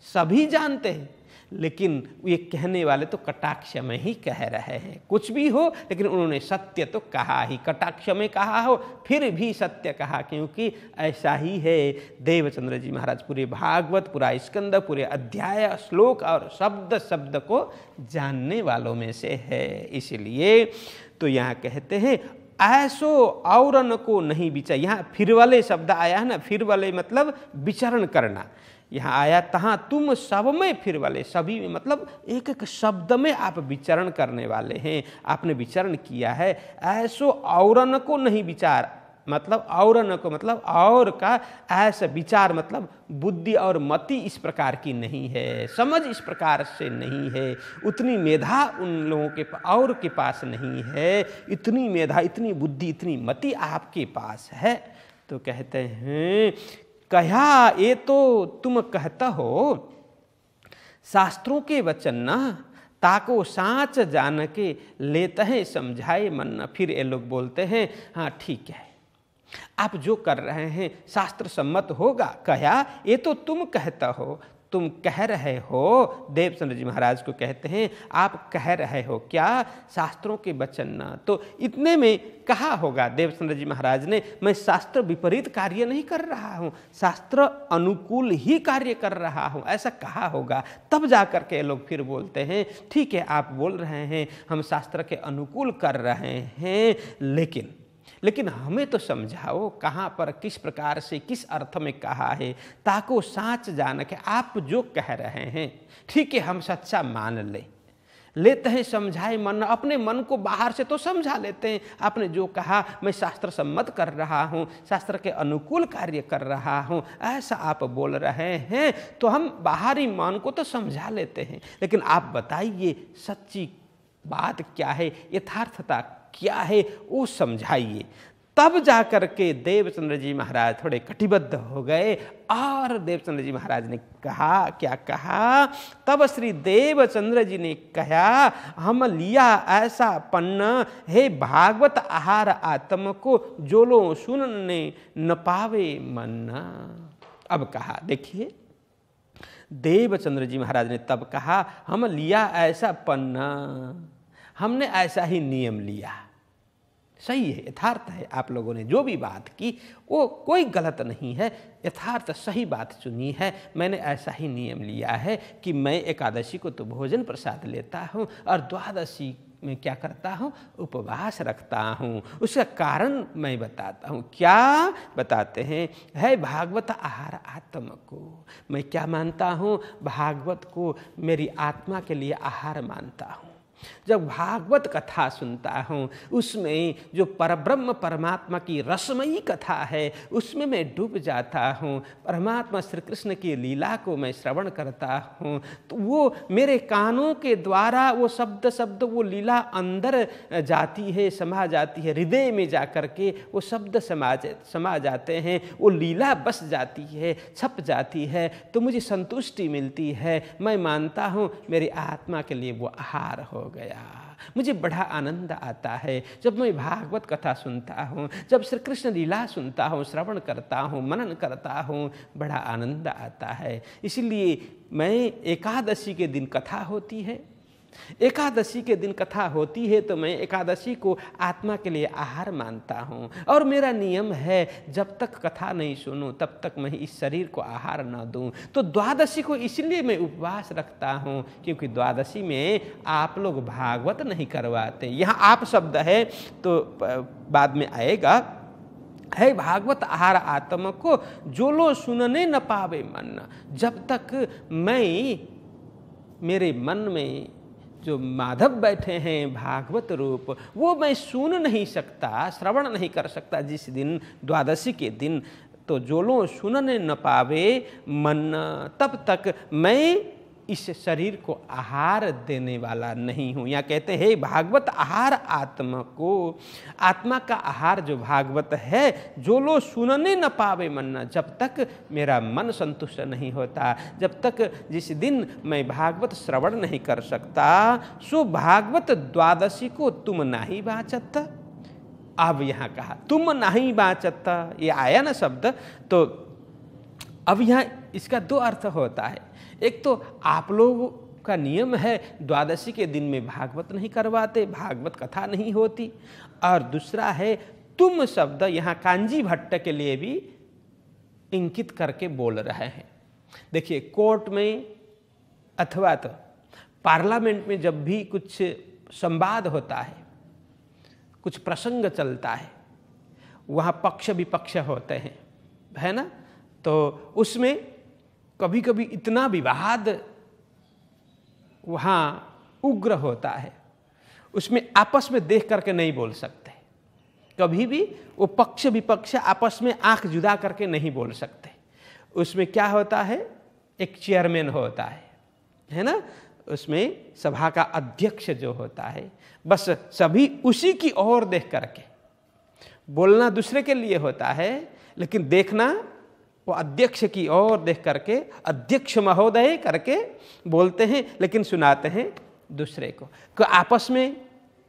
सभी जानते हैं, लेकिन ये कहने वाले तो कटाक्ष में ही कह रहे हैं। कुछ भी हो, लेकिन उन्होंने सत्य तो कहा ही, कटाक्ष में कहा हो फिर भी सत्य कहा, क्योंकि ऐसा ही है देवचंद्र जी महाराज। पूरे भागवत, पूरा स्कंद, पूरे अध्याय, श्लोक और शब्द को जानने वालों में से है। इसलिए तो यहाँ कहते हैं ऐसो औरन को नहीं विचार। यहाँ फिर वाले शब्द आया है ना, फिर वाले मतलब विचरण करना। यहाँ आया तहाँ तुम सब में फिर वाले, सभी में मतलब एक एक शब्द में आप विचरण करने वाले हैं, आपने विचरण किया है। ऐसो औरन को नहीं विचार, मतलब औरन को मतलब और का, ऐसा विचार मतलब बुद्धि और मति इस प्रकार की नहीं है, समझ इस प्रकार से नहीं है, उतनी मेधा उन लोगों के और के पास नहीं है, इतनी मेधा, इतनी बुद्धि, इतनी मति आपके पास है। तो कहते हैं कहा ये तो तुम कहता हो शास्त्रों के वचन न, ताको साँच जान के लेते हैं समझाए मन। फिर ये लोग बोलते हैं हाँ ठीक है, आप जो कर रहे हैं शास्त्र सम्मत होगा। कहा ये तो तुम कहता हो, तुम कह रहे हो। देवचंद्र जी महाराज को कहते हैं आप कह रहे हो क्या? शास्त्रों के वचन न। तो इतने में कहा होगा देवचंद्र जी महाराज ने, मैं शास्त्र विपरीत कार्य नहीं कर रहा हूँ, शास्त्र अनुकूल ही कार्य कर रहा हूँ, ऐसा कहा होगा। तब जाकर के लोग फिर बोलते हैं ठीक है आप बोल रहे हैं हम शास्त्र के अनुकूल कर रहे हैं, लेकिन हमें तो समझाओ कहाँ पर, किस प्रकार से, किस अर्थ में कहा है। ताको साँच जान के, आप जो कह रहे हैं ठीक है हम सच्चा मान लेते हैं, समझाए मन, अपने मन को बाहर से तो समझा लेते हैं। आपने जो कहा मैं शास्त्र सम्मत कर रहा हूँ, शास्त्र के अनुकूल कार्य कर रहा हूँ, ऐसा आप बोल रहे हैं, तो हम बाहरी मन को तो समझा लेते हैं, लेकिन आप बताइए सच्ची बात क्या है, यथार्थता क्या है, वो समझाइए। तब जाकर के देवचंद्र जी महाराज थोड़े कटिबद्ध हो गए और देवचंद्र जी महाराज ने कहा, क्या कहा? तब श्री देवचंद्र जी ने कहा हम लिया ऐसा पन्न, हे भागवत आहार आत्म को, जो लो सुनने न पावे मन। अब कहा देखिए, देवचंद्र जी महाराज ने तब कहा हम लिया ऐसा पन्न, हमने ऐसा ही नियम लिया। सही है, यथार्थ है, आप लोगों ने जो भी बात की वो कोई गलत नहीं है, यथार्थ सही बात चुनी है। मैंने ऐसा ही नियम लिया है कि मैं एकादशी को तो भोजन प्रसाद लेता हूँ और द्वादशी में क्या करता हूँ, उपवास रखता हूँ। उसका कारण मैं बताता हूँ। क्या बताते हैं? है भागवत आहार आत्म को, मैं क्या मानता हूँ? भागवत को मेरी आत्मा के लिए आहार मानता हूँ। जब भागवत कथा सुनता हूँ, उसमें जो परब्रह्म परमात्मा की रसमयी कथा है उसमें मैं डूब जाता हूँ। परमात्मा श्री कृष्ण की लीला को मैं श्रवण करता हूँ, तो वो मेरे कानों के द्वारा वो शब्द वो लीला अंदर जाती है, समा जाती है, हृदय में जा कर के वो शब्द समा जाते हैं, वो लीला बस जाती है, छप जाती है, तो मुझे संतुष्टि मिलती है। मैं मानता हूँ मेरी आत्मा के लिए वो आहार हो गया। मुझे बड़ा आनंद आता है जब मैं भागवत कथा सुनता हूँ, जब श्री कृष्ण लीला सुनता हूँ, श्रवण करता हूँ, मनन करता हूँ, बड़ा आनंद आता है। इसलिए मैं एकादशी के दिन कथा होती है, एकादशी के दिन कथा होती है तो मैं एकादशी को आत्मा के लिए आहार मानता हूँ और मेरा नियम है जब तक कथा नहीं सुनूं तब तक मैं इस शरीर को आहार न दूं। तो द्वादशी को इसलिए मैं उपवास रखता हूँ क्योंकि द्वादशी में आप लोग भागवत नहीं करवाते। यहाँ आप शब्द है तो बाद में आएगा, है भागवत आहार आत्मा को जो लो सुनने न पावे मन। जब तक मैं मेरे मन में जो माधव बैठे हैं भागवत रूप वो मैं सुन नहीं सकता, श्रवण नहीं कर सकता जिस दिन द्वादशी के दिन, तो जो लो सुनने न पावे मन, तब तक मैं इस शरीर को आहार देने वाला नहीं हूँ। यहाँ कहते हैं भागवत आहार आत्मा को, आत्मा का आहार जो भागवत है, जो लो सुनने न पावे मन, जब तक मेरा मन संतुष्ट नहीं होता, जब तक जिस दिन मैं भागवत श्रवण नहीं कर सकता, सो भागवत द्वादशी को तुम नहीं बाचत। अब यहाँ कहा तुम नहीं बाचत, ये आया ना शब्द, तो अब यहाँ इसका दो अर्थ होता है। एक तो आप लोगों का नियम है द्वादशी के दिन में भागवत नहीं करवाते, भागवत कथा नहीं होती, और दूसरा है तुम शब्द यहाँ कांजी भट्ट के लिए भी इंकित करके बोल रहे हैं। देखिए कोर्ट में अथवा तो पार्लियामेंट में जब भी कुछ संवाद होता है, कुछ प्रसंग चलता है, वहाँ पक्ष विपक्ष होते हैं, है ना, तो उसमें कभी कभी इतना विवाद वहाँ उग्र होता है, उसमें आपस में देख करके नहीं बोल सकते, कभी भी वो पक्ष विपक्ष आपस में आंख जुदा करके नहीं बोल सकते। उसमें क्या होता है, एक चेयरमैन होता है ना, उसमें सभा का अध्यक्ष जो होता है, बस सभी उसी की ओर देख करके, बोलना दूसरे के लिए होता है लेकिन देखना वो अध्यक्ष की ओर देख करके, अध्यक्ष महोदय करके बोलते हैं लेकिन सुनाते हैं दूसरे को आपस में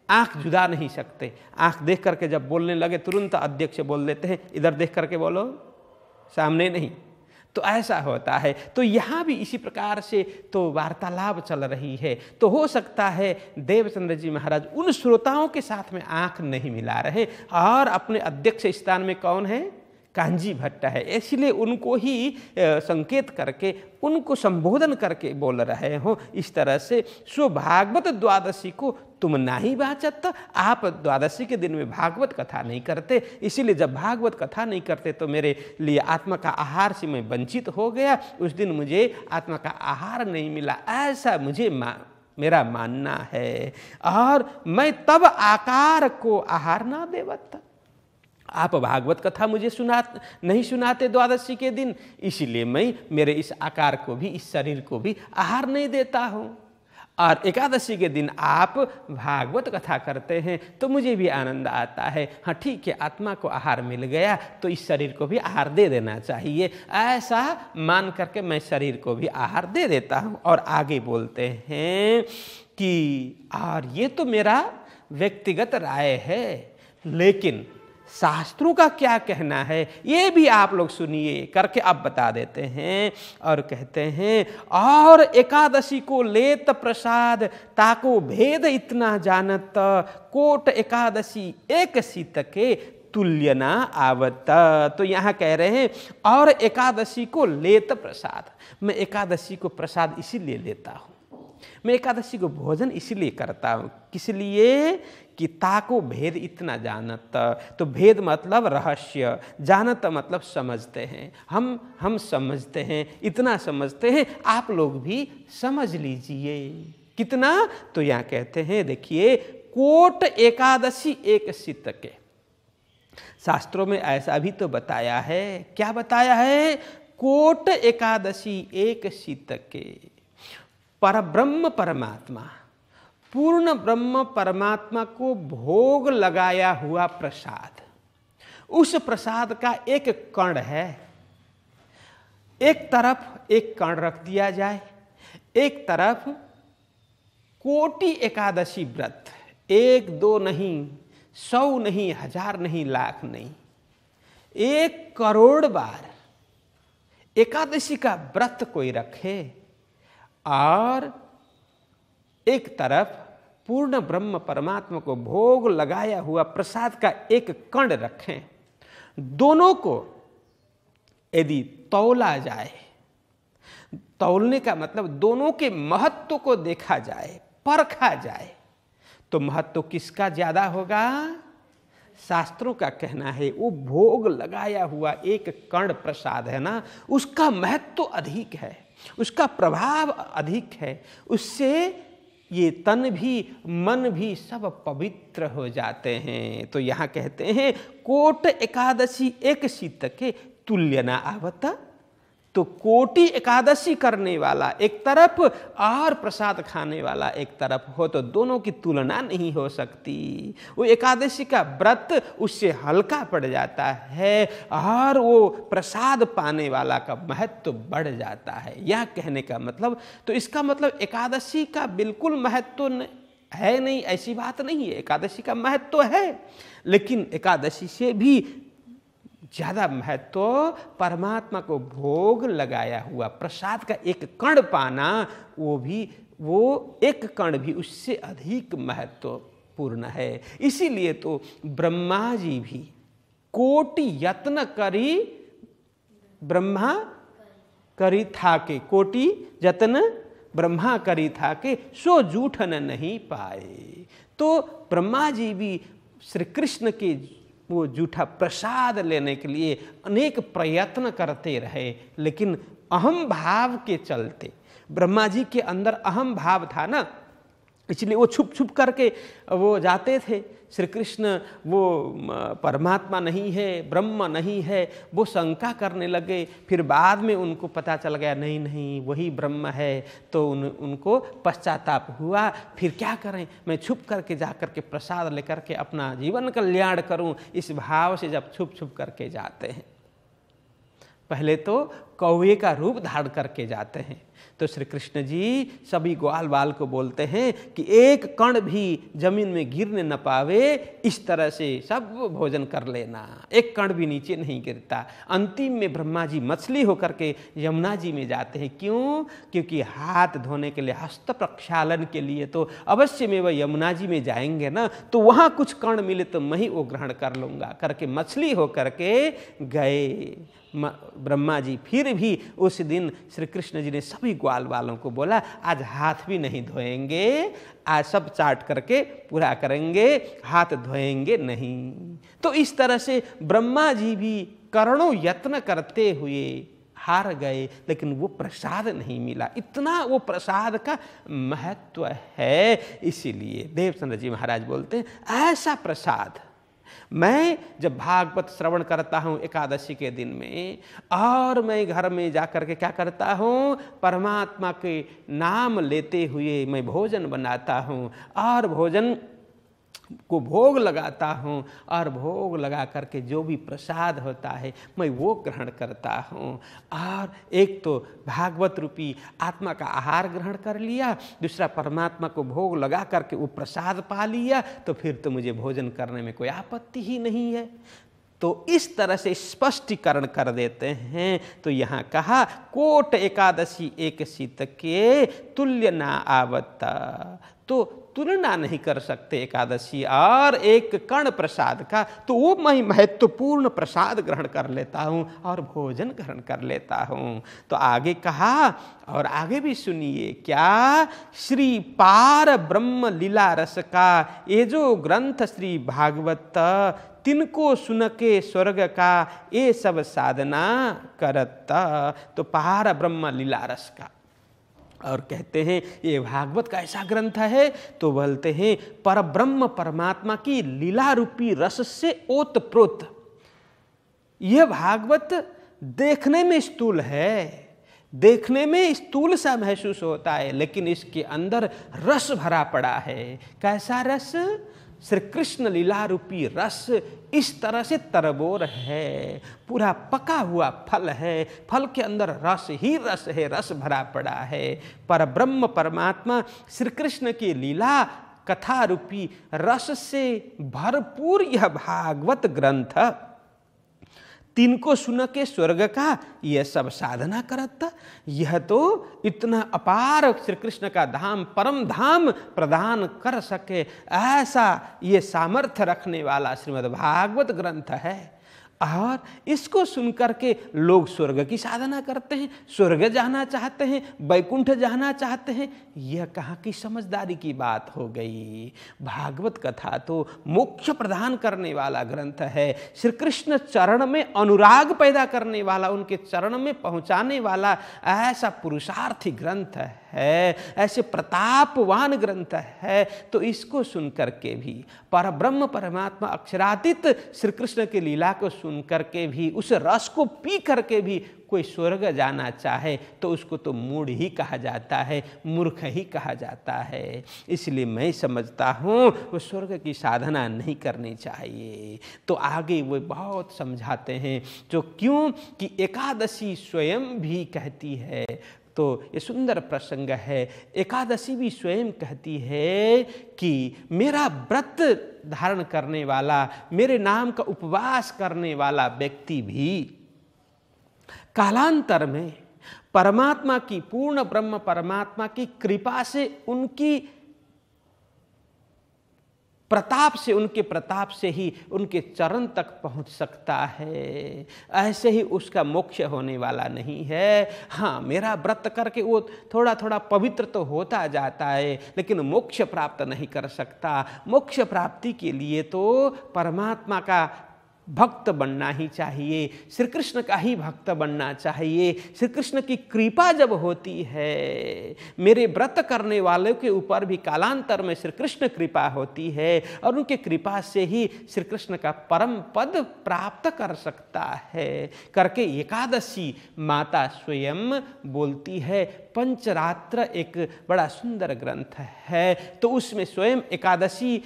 आंख जुदा नहीं सकते। आंख देख करके जब बोलने लगे तुरंत अध्यक्ष बोल देते हैं इधर देख करके बोलो, सामने नहीं। तो ऐसा होता है। तो यहाँ भी इसी प्रकार से तो वार्तालाप चल रही है। तो हो सकता है देवचंद्र जी महाराज उन श्रोताओं के साथ में आंख नहीं मिला रहे और अपने अध्यक्ष स्थान में कौन है, कांजी भट्ट है, इसलिए उनको ही संकेत करके उनको संबोधन करके बोल रहे हो इस तरह से। सो भागवत द्वादशी को तुम नहीं बाचत, आप द्वादशी के दिन में भागवत कथा नहीं करते, इसीलिए जब भागवत कथा नहीं करते तो मेरे लिए आत्मा का आहार से मैं वंचित हो गया, उस दिन मुझे आत्मा का आहार नहीं मिला, ऐसा मुझे मेरा मानना है। और मैं तब आकार को आहार ना देवत, आप भागवत कथा मुझे नहीं सुनाते द्वादशी के दिन, इसीलिए मैं मेरे इस आकार को भी, इस शरीर को भी आहार नहीं देता हूँ। और एकादशी के दिन आप भागवत कथा करते हैं तो मुझे भी आनंद आता है। हाँ ठीक है, आत्मा को आहार मिल गया तो इस शरीर को भी आहार दे देना चाहिए, ऐसा मान करके मैं शरीर को भी आहार दे देता हूँ। और आगे बोलते हैं कि और ये तो मेरा व्यक्तिगत राय है, लेकिन शास्त्रों का क्या कहना है ये भी आप लोग सुनिए करके अब बता देते हैं। और कहते हैं और एकादशी को लेत प्रसाद ताको भेद इतना जानत, कोट एकादशी एक सीत के तुल्य ना आवत। तो यहाँ कह रहे हैं और एकादशी को लेत प्रसाद, मैं एकादशी को प्रसाद इसीलिए लेता हूँ, मैं एकादशी को भोजन इसीलिए करता हूँ, किस लिए कि ताको भेद इतना जानत। तो भेद मतलब रहस्य, जानत मतलब समझते हैं, हम समझते हैं, इतना समझते हैं, आप लोग भी समझ लीजिए। कितना, तो यहाँ कहते हैं देखिए कोट एकादशी एक सित के, शास्त्रों में ऐसा भी तो बताया है, क्या बताया है, कोट एकादशी एक सित के, परब्रह्म परमात्मा, पूर्ण ब्रह्म परमात्मा को भोग लगाया हुआ प्रसाद, उस प्रसाद का एक कण है, एक तरफ एक कण रख दिया जाए, एक तरफ कोटि एकादशी व्रत, 1 2 नहीं, 100 नहीं, 1000 नहीं, लाख नहीं, 1 करोड़ बार एकादशी का व्रत कोई रखे और एक तरफ पूर्ण ब्रह्म परमात्मा को भोग लगाया हुआ प्रसाद का एक कण रखें, दोनों को यदि तौला जाए, तौलने का मतलब दोनों के महत्व को देखा जाए, परखा जाए, तो महत्व किसका ज्यादा होगा? शास्त्रों का कहना है वो भोग लगाया हुआ एक कण प्रसाद है ना, उसका महत्व अधिक है, उसका प्रभाव अधिक है, उससे ये तन भी मन भी सब पवित्र हो जाते हैं। तो यहाँ कहते हैं कोट एकादशी एक शीतके तुल्य न आवत। तो कोटि एकादशी करने वाला एक तरफ और प्रसाद खाने वाला एक तरफ हो तो दोनों की तुलना नहीं हो सकती। वो एकादशी का व्रत उससे हल्का पड़ जाता है और वो प्रसाद पाने वाला का महत्व बढ़ जाता है। यह कहने का मतलब, तो इसका मतलब एकादशी का बिल्कुल महत्व है नहीं, ऐसी बात नहीं है। एकादशी का महत्व है, लेकिन एकादशी से भी ज्यादा महत्व परमात्मा को भोग लगाया हुआ प्रसाद का एक कण पाना, वो एक कण भी उससे अधिक महत्वपूर्ण है। इसीलिए तो ब्रह्मा जी भी कोटि यत्न करी, ब्रह्मा करी था के, कोटि यत्न ब्रह्मा करी था के, सो जूठन नहीं पाए। तो ब्रह्मा जी भी श्री कृष्ण के वो जूठा प्रसाद लेने के लिए अनेक प्रयत्न करते रहे, लेकिन अहम भाव के चलते, ब्रह्मा जी के अंदर अहम भाव था ना, इसलिए वो छुप छुप करके वो जाते थे। श्री कृष्ण वो परमात्मा नहीं है, ब्रह्म नहीं है, वो शंका करने लगे। फिर बाद में उनको पता चल गया नहीं नहीं वही ब्रह्म है, तो उनको पश्चाताप हुआ। फिर क्या करें, मैं छुप करके जा करके प्रसाद लेकर के अपना जीवन कल्याण करूं, इस भाव से जब छुप छुप करके जाते हैं, पहले तो कौवे का रूप धारण करके जाते हैं। तो श्री कृष्ण जी सभी ग्वाल बाल को बोलते हैं कि एक कण भी जमीन में गिरने न पावे, इस तरह से सब भोजन कर लेना, एक कण भी नीचे नहीं गिरता। अंतिम में ब्रह्मा जी मछली होकर के यमुना जी में जाते हैं। क्यों? क्योंकि हाथ धोने के लिए, हस्त प्रक्षालन के लिए तो अवश्य में वह यमुना जी में जाएंगे ना, तो वहाँ कुछ कण मिले तो मैं ही वो ग्रहण कर लूँगा करके मछली होकर के गए ब्रह्मा जी। फिर भी उस दिन श्री कृष्ण जी ने सभी ग्वाल वालों को बोला आज हाथ भी नहीं धोएंगे, आज सब चाट करके पूरा करेंगे, हाथ धोएंगे नहीं। तो इस तरह से ब्रह्मा जी भी करोड़ों यत्न करते हुए हार गए, लेकिन वो प्रसाद नहीं मिला। इतना वो प्रसाद का महत्व है। इसीलिए देवचंद्र जी महाराज बोलते हैं ऐसा प्रसाद मैं जब भागवत श्रवण करता हूँ एकादशी के दिन में, और मैं घर में जा कर के क्या करता हूँ, परमात्मा के नाम लेते हुए मैं भोजन बनाता हूँ और भोजन को भोग लगाता हूँ, और भोग लगा करके जो भी प्रसाद होता है मैं वो ग्रहण करता हूँ। और एक तो भागवत रूपी आत्मा का आहार ग्रहण कर लिया, दूसरा परमात्मा को भोग लगा करके वो प्रसाद पा लिया, तो फिर तो मुझे भोजन करने में कोई आपत्ति ही नहीं है। तो इस तरह से स्पष्टीकरण कर देते हैं। तो यहाँ कहा कोट एकादशी एक शीतके तुल्य ना आवता, तो तुलना नहीं कर सकते एकादशी और एक कण प्रसाद का, तो वो मैं महत्वपूर्ण प्रसाद ग्रहण कर लेता हूँ और भोजन ग्रहण कर लेता हूँ। तो आगे कहा, और आगे भी सुनिए क्या, श्री पार ब्रह्म लीला रस का ये जो ग्रंथ श्री भागवत, तिनको सुन के स्वर्ग का ये सब साधना करता। तो पार ब्रह्म लीला रस का, और कहते हैं ये भागवत का ऐसा ग्रंथ है, तो बोलते हैं पर ब्रह्म परमात्मा की लीला रूपी रस से ओतप्रोत। यह भागवत देखने में स्थूल है, देखने में स्थूल सा महसूस होता है, लेकिन इसके अंदर रस भरा पड़ा है। कैसा रस? श्री कृष्ण लीला रूपी रस इस तरह से तरबोर है, पूरा पका हुआ फल है, फल के अंदर रस ही रस है, रस भरा पड़ा है। पर ब्रह्म परमात्मा श्री कृष्ण की लीला कथा रूपी रस से भरपूर यह भागवत ग्रंथ तिनको सुन के स्वर्ग का यह सब साधना करता। यह तो इतना अपार श्री कृष्ण का धाम, परम धाम प्रदान कर सके ऐसा ये सामर्थ्य रखने वाला श्रीमद् भागवत ग्रंथ है। और इसको सुनकर के लोग स्वर्ग की साधना करते हैं, स्वर्ग जाना चाहते हैं, वैकुंठ जाना चाहते हैं। यह कहाँ की समझदारी की बात हो गई। भागवत कथा तो मोक्ष प्रदान करने वाला ग्रंथ है। श्री कृष्ण चरण में अनुराग पैदा करने वाला, उनके चरण में पहुँचाने वाला ऐसा पुरुषार्थी ग्रंथ है, ऐसे प्रतापवान ग्रंथ है। तो इसको सुन करके भी परब्रह्म परमात्मा अक्षरातीत श्री कृष्ण की लीला को सुन करके भी, उस रस को पी करके भी कोई स्वर्ग जाना चाहे तो उसको तो मूढ़ ही कहा जाता है, मूर्ख ही कहा जाता है। इसलिए मैं समझता हूँ वो स्वर्ग की साधना नहीं करनी चाहिए। तो आगे वो बहुत समझाते हैं जो क्यों कि एकादशी स्वयं भी कहती है। तो ये सुंदर प्रसंग है। एकादशी भी स्वयं कहती है कि मेरा व्रत धारण करने वाला, मेरे नाम का उपवास करने वाला व्यक्ति भी कालांतर में परमात्मा की, पूर्ण ब्रह्म परमात्मा की कृपा से, उनकी प्रताप से, उनके प्रताप से ही उनके चरण तक पहुंच सकता है। ऐसे ही उसका मोक्ष होने वाला नहीं है। हाँ, मेरा व्रत करके वो थोड़ा थोड़ा पवित्र तो होता जाता है, लेकिन मोक्ष प्राप्त नहीं कर सकता। मोक्ष प्राप्ति के लिए तो परमात्मा का भक्त बनना ही चाहिए, श्री कृष्ण का ही भक्त बनना चाहिए। श्री कृष्ण की कृपा जब होती है, मेरे व्रत करने वालों के ऊपर भी कालांतर में श्री कृष्ण कृपा होती है और उनके कृपा से ही श्री कृष्ण का परम पद प्राप्त कर सकता है करके एकादशी माता स्वयं बोलती है। पंचरात्र एक बड़ा सुंदर ग्रंथ है। तो उसमें स्वयं एकादशी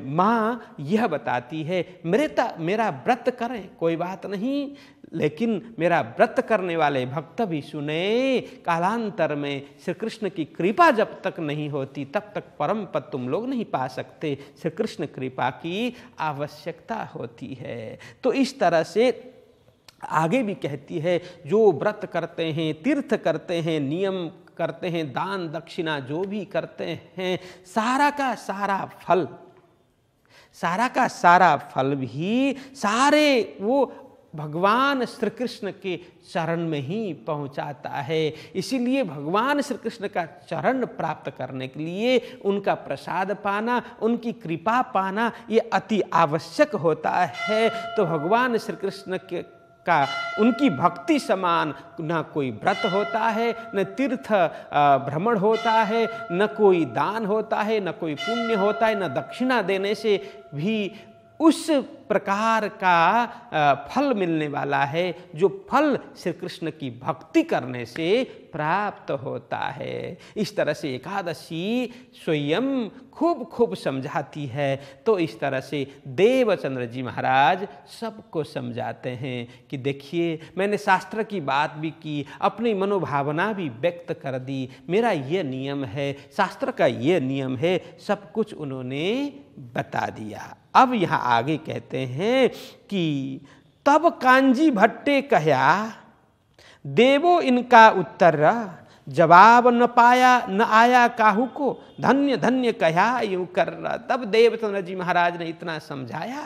माँ यह बताती है, मेरा व्रत करें कोई बात नहीं, लेकिन मेरा व्रत करने वाले भक्त भी सुने, कालांतर में श्री कृष्ण की कृपा जब तक नहीं होती तब तक परम पद तुम लोग नहीं पा सकते। श्री कृष्ण कृपा की आवश्यकता होती है। तो इस तरह से आगे भी कहती है, जो व्रत करते हैं, तीर्थ करते हैं, नियम करते हैं, दान दक्षिणा जो भी करते हैं, सारा का सारा फल भी सारे वो भगवान श्री कृष्ण के चरण में ही पहुंचाता है। इसीलिए भगवान श्री कृष्ण का चरण प्राप्त करने के लिए उनका प्रसाद पाना, उनकी कृपा पाना ये अति आवश्यक होता है। तो भगवान श्री कृष्ण के का उनकी भक्ति समान न कोई व्रत होता है, न तीर्थ भ्रमण होता है, न कोई दान होता है, न कोई पुण्य होता है, न दक्षिणा देने से भी उस प्रकार का फल मिलने वाला है जो फल श्री कृष्ण की भक्ति करने से प्राप्त होता है। इस तरह से एकादशी स्वयं खूब समझाती है। तो इस तरह से देवचंद्र जी महाराज सबको समझाते हैं कि देखिए, मैंने शास्त्र की बात भी की, अपनी मनोभावना भी व्यक्त कर दी, मेरा ये नियम है, शास्त्र का ये नियम है, सब कुछ उन्होंने बता दिया। अब यहाँ आगे कहते हैं कि तब कांजी भट्टे कहया, देवो इनका उत्तर जवाब न पाया न आया काहू को, धन्य धन्य कहा यूं कर। तब देवचंद्र जी महाराज ने इतना समझाया,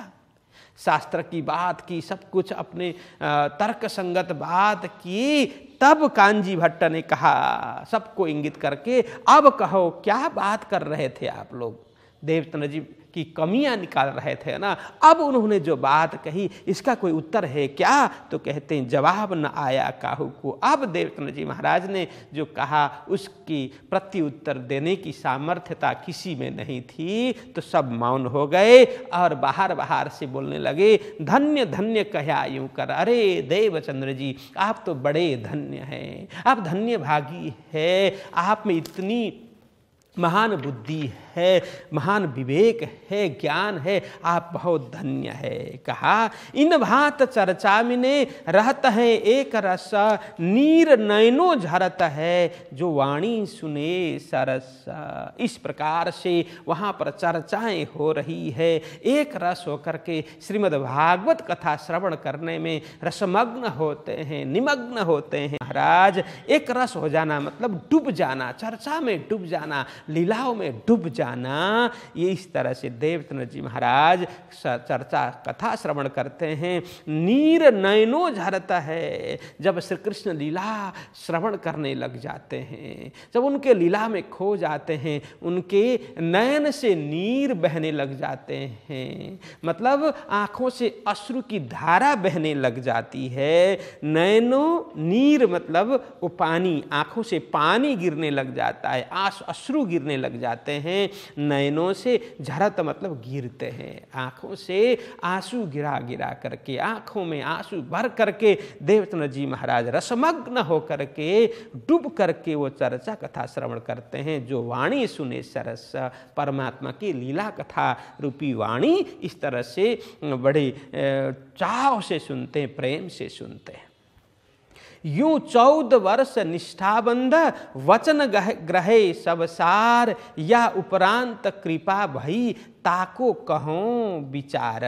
शास्त्र की बात की, सब कुछ अपने तर्क संगत बात की। तब कांजी भट्ट ने कहा, सबको इंगित करके, अब कहो क्या बात कर रहे थे आप लोग। देवचंद्र जी की कमियां निकाल रहे थे ना, अब उन्होंने जो बात कही इसका कोई उत्तर है क्या? तो कहते हैं जवाब न आया काहू को। अब देवचंद्र जी महाराज ने जो कहा उसकी प्रति उत्तर देने की सामर्थ्यता किसी में नहीं थी, तो सब मौन हो गए और बाहर से बोलने लगे, धन्य धन्य कहा यूं कर। अरे देवचंद्र जी, आप तो बड़े धन्य हैं, आप धन्य भागी है, आप में इतनी महान बुद्धि है, महान विवेक है, ज्ञान है, आप बहुत धन्य है। कहा इन भांत चर्चा मिने रहत है एक रस, नीर नयनो झरत है जो वाणी सुने सरस। इस प्रकार से वहाँ पर चर्चाएं हो रही है, एक रस होकर के श्रीमद् भागवत कथा श्रवण करने में रसमग्न होते हैं, निमग्न होते हैं। महाराज एक रस हो जाना मतलब डूब जाना, चर्चा में डूब जाना, लीलाओं में डूब जाना। ये इस तरह से देवतन जी महाराज चर्चा कथा श्रवण करते हैं। नीर नयनो झरता है, जब श्री कृष्ण लीला श्रवण करने लग जाते हैं, जब उनके लीला में खो जाते हैं, उनके नयन से नीर बहने लग जाते हैं, मतलब आंखों से अश्रु की धारा बहने लग जाती है। नयनो नीर मतलब वो पानी, आंखों से पानी गिरने लग जाता है, अश्रु गिरने लग जाते हैं। नयनों से झरत मतलब गिरते हैं, आंखों से आंसू गिरा गिरा करके, आंखों में आंसू भर करके देवतन जी महाराज रसमग्न होकर के, डूब करके वो चर्चा कथा श्रवण करते हैं। जो वाणी सुने सरस, परमात्मा की लीला कथा रूपी वाणी इस तरह से बड़े चाव से सुनते हैं, प्रेम से सुनते हैं। यूं 14 वर्ष निष्ठाबंध वचन ग्रहे सब सार, या उपरांत कृपा भई ताको कहों विचार।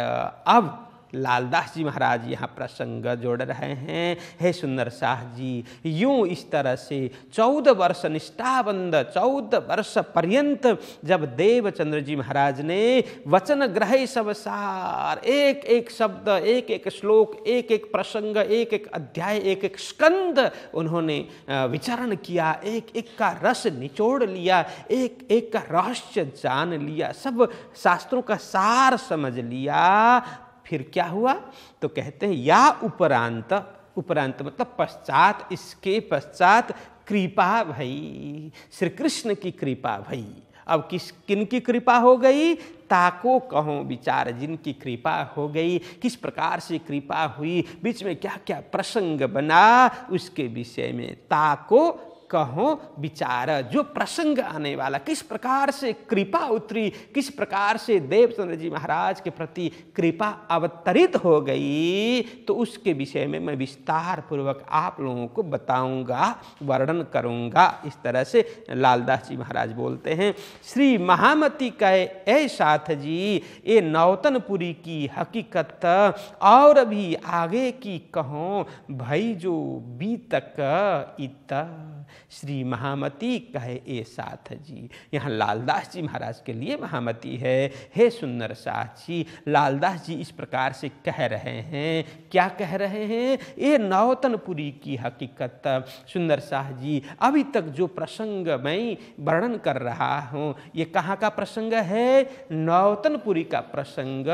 अब लालदास जी महाराज यहाँ प्रसंग जोड़ रहे हैं। हे सुंदर शाह जी, यूं इस तरह से 14 वर्ष निष्ठाबंध, 14 वर्ष पर्यंत जब देवचंद्र जी महाराज ने वचन ग्रहे सब सार, एक एक शब्द, एक एक श्लोक, एक एक प्रसंग, एक एक अध्याय, एक एक स्कंद उन्होंने विचरण किया, एक एक का रस निचोड़ लिया, एक एक का रहस्य जान लिया, सब शास्त्रों का सार समझ लिया। फिर क्या हुआ तो कहते हैं या उपरांत, उपरांत मतलब पश्चात, इसके पश्चात कृपा भई, श्री कृष्ण की कृपा भई। अब किन की कृपा हो गई? ताको कहो विचार, जिनकी कृपा हो गई, किस प्रकार से कृपा हुई, बीच में क्या क्या प्रसंग बना, उसके विषय में ताको कहो विचार। जो प्रसंग आने वाला, किस प्रकार से कृपा उतरी, किस प्रकार से देवचंद्र जी महाराज के प्रति कृपा अवतरित हो गई, तो उसके विषय में मैं विस्तार पूर्वक आप लोगों को बताऊंगा, वर्णन करूंगा। इस तरह से लालदास जी महाराज बोलते हैं। श्री महामती कहे ऐ साथ जी, ये नौतनपुरी की हकीकत और भी आगे की कहो, भई जो बीतक इत। श्री महामती कहे ए साथ जी, यहाँ लालदास जी महाराज के लिए महामती है। हे सुंदर साथ जी, लालदास जी इस प्रकार से कह रहे हैं। क्या कह रहे हैं? ये नौतनपुरी की हकीकत। सुंदर शाह जी, अभी तक जो प्रसंग मैं वर्णन कर रहा हूँ, ये कहाँ का प्रसंग है? नौतनपुरी का प्रसंग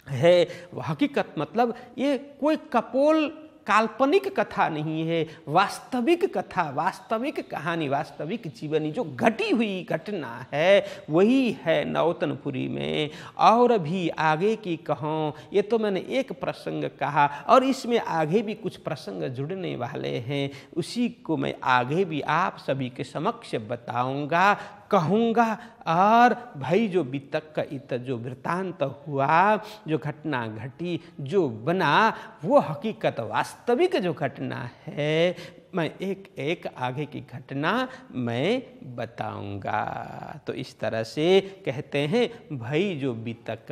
है। हकीकत मतलब ये कोई कपोल काल्पनिक कथा नहीं है, वास्तविक कथा, वास्तविक कहानी, वास्तविक जीवनी जो घटी हुई घटना है वही है नौतनपुरी में। और भी आगे की कहूँ, ये तो मैंने एक प्रसंग कहा और इसमें आगे भी कुछ प्रसंग जुड़ने वाले हैं, उसी को मैं आगे भी आप सभी के समक्ष बताऊंगा, कहूँगा। और भाई जो बीतक का इत, जो वृत्तांत हुआ, जो घटना घटी, जो बना, वो हकीकत वास्तविक जो घटना है, मैं एक एक आगे की घटना मैं बताऊंगा। तो इस तरह से कहते हैं भाई जो बीतक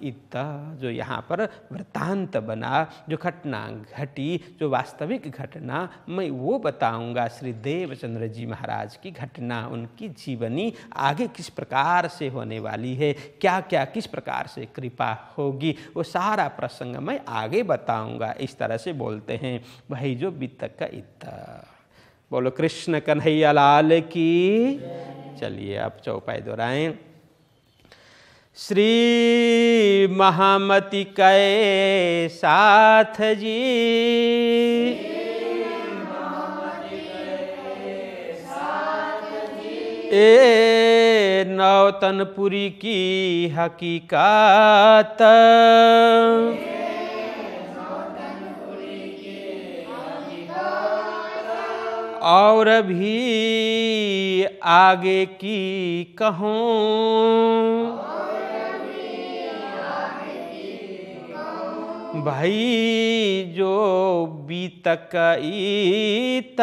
इत, जो यहाँ पर वृत्तांत बना, जो घटना घटी, जो वास्तविक घटना, मैं वो बताऊंगा। श्री देवचंद्र जी महाराज की घटना, उनकी जीवनी आगे किस प्रकार से होने वाली है, क्या क्या किस प्रकार से कृपा होगी, वो सारा प्रसंग मैं आगे बताऊंगा। इस तरह से बोलते हैं भाई जो बीतक का इत। बोलो कृष्ण कन्हैया लाल की। चलिए अब चौपाई दोहराएं। श्री महामती कै साथ जी, ए नौतनपुरी की हकीकत, और भी आगे की कहूँ, भाई जो बीतक ईत,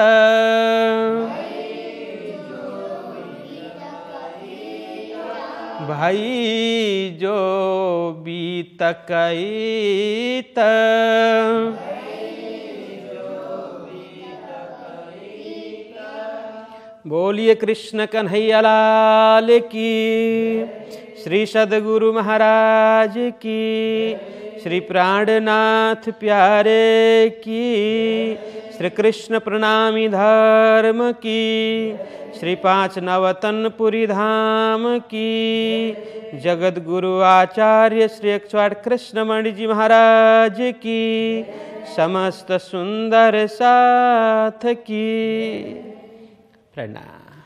भाई जो बीतक ईत, बोलिए कृष्ण कन्हैया लाल की, श्री सद्गुरु महाराज की, श्री प्राणनाथ प्यारे की, श्री कृष्ण प्रणामी धर्म की, श्री पांच नवतनपुरी धाम की, जगत गुरु आचार्य श्री 108 कृष्णमणि जी महाराज की, समस्त सुंदर साथ की। प्रणाम।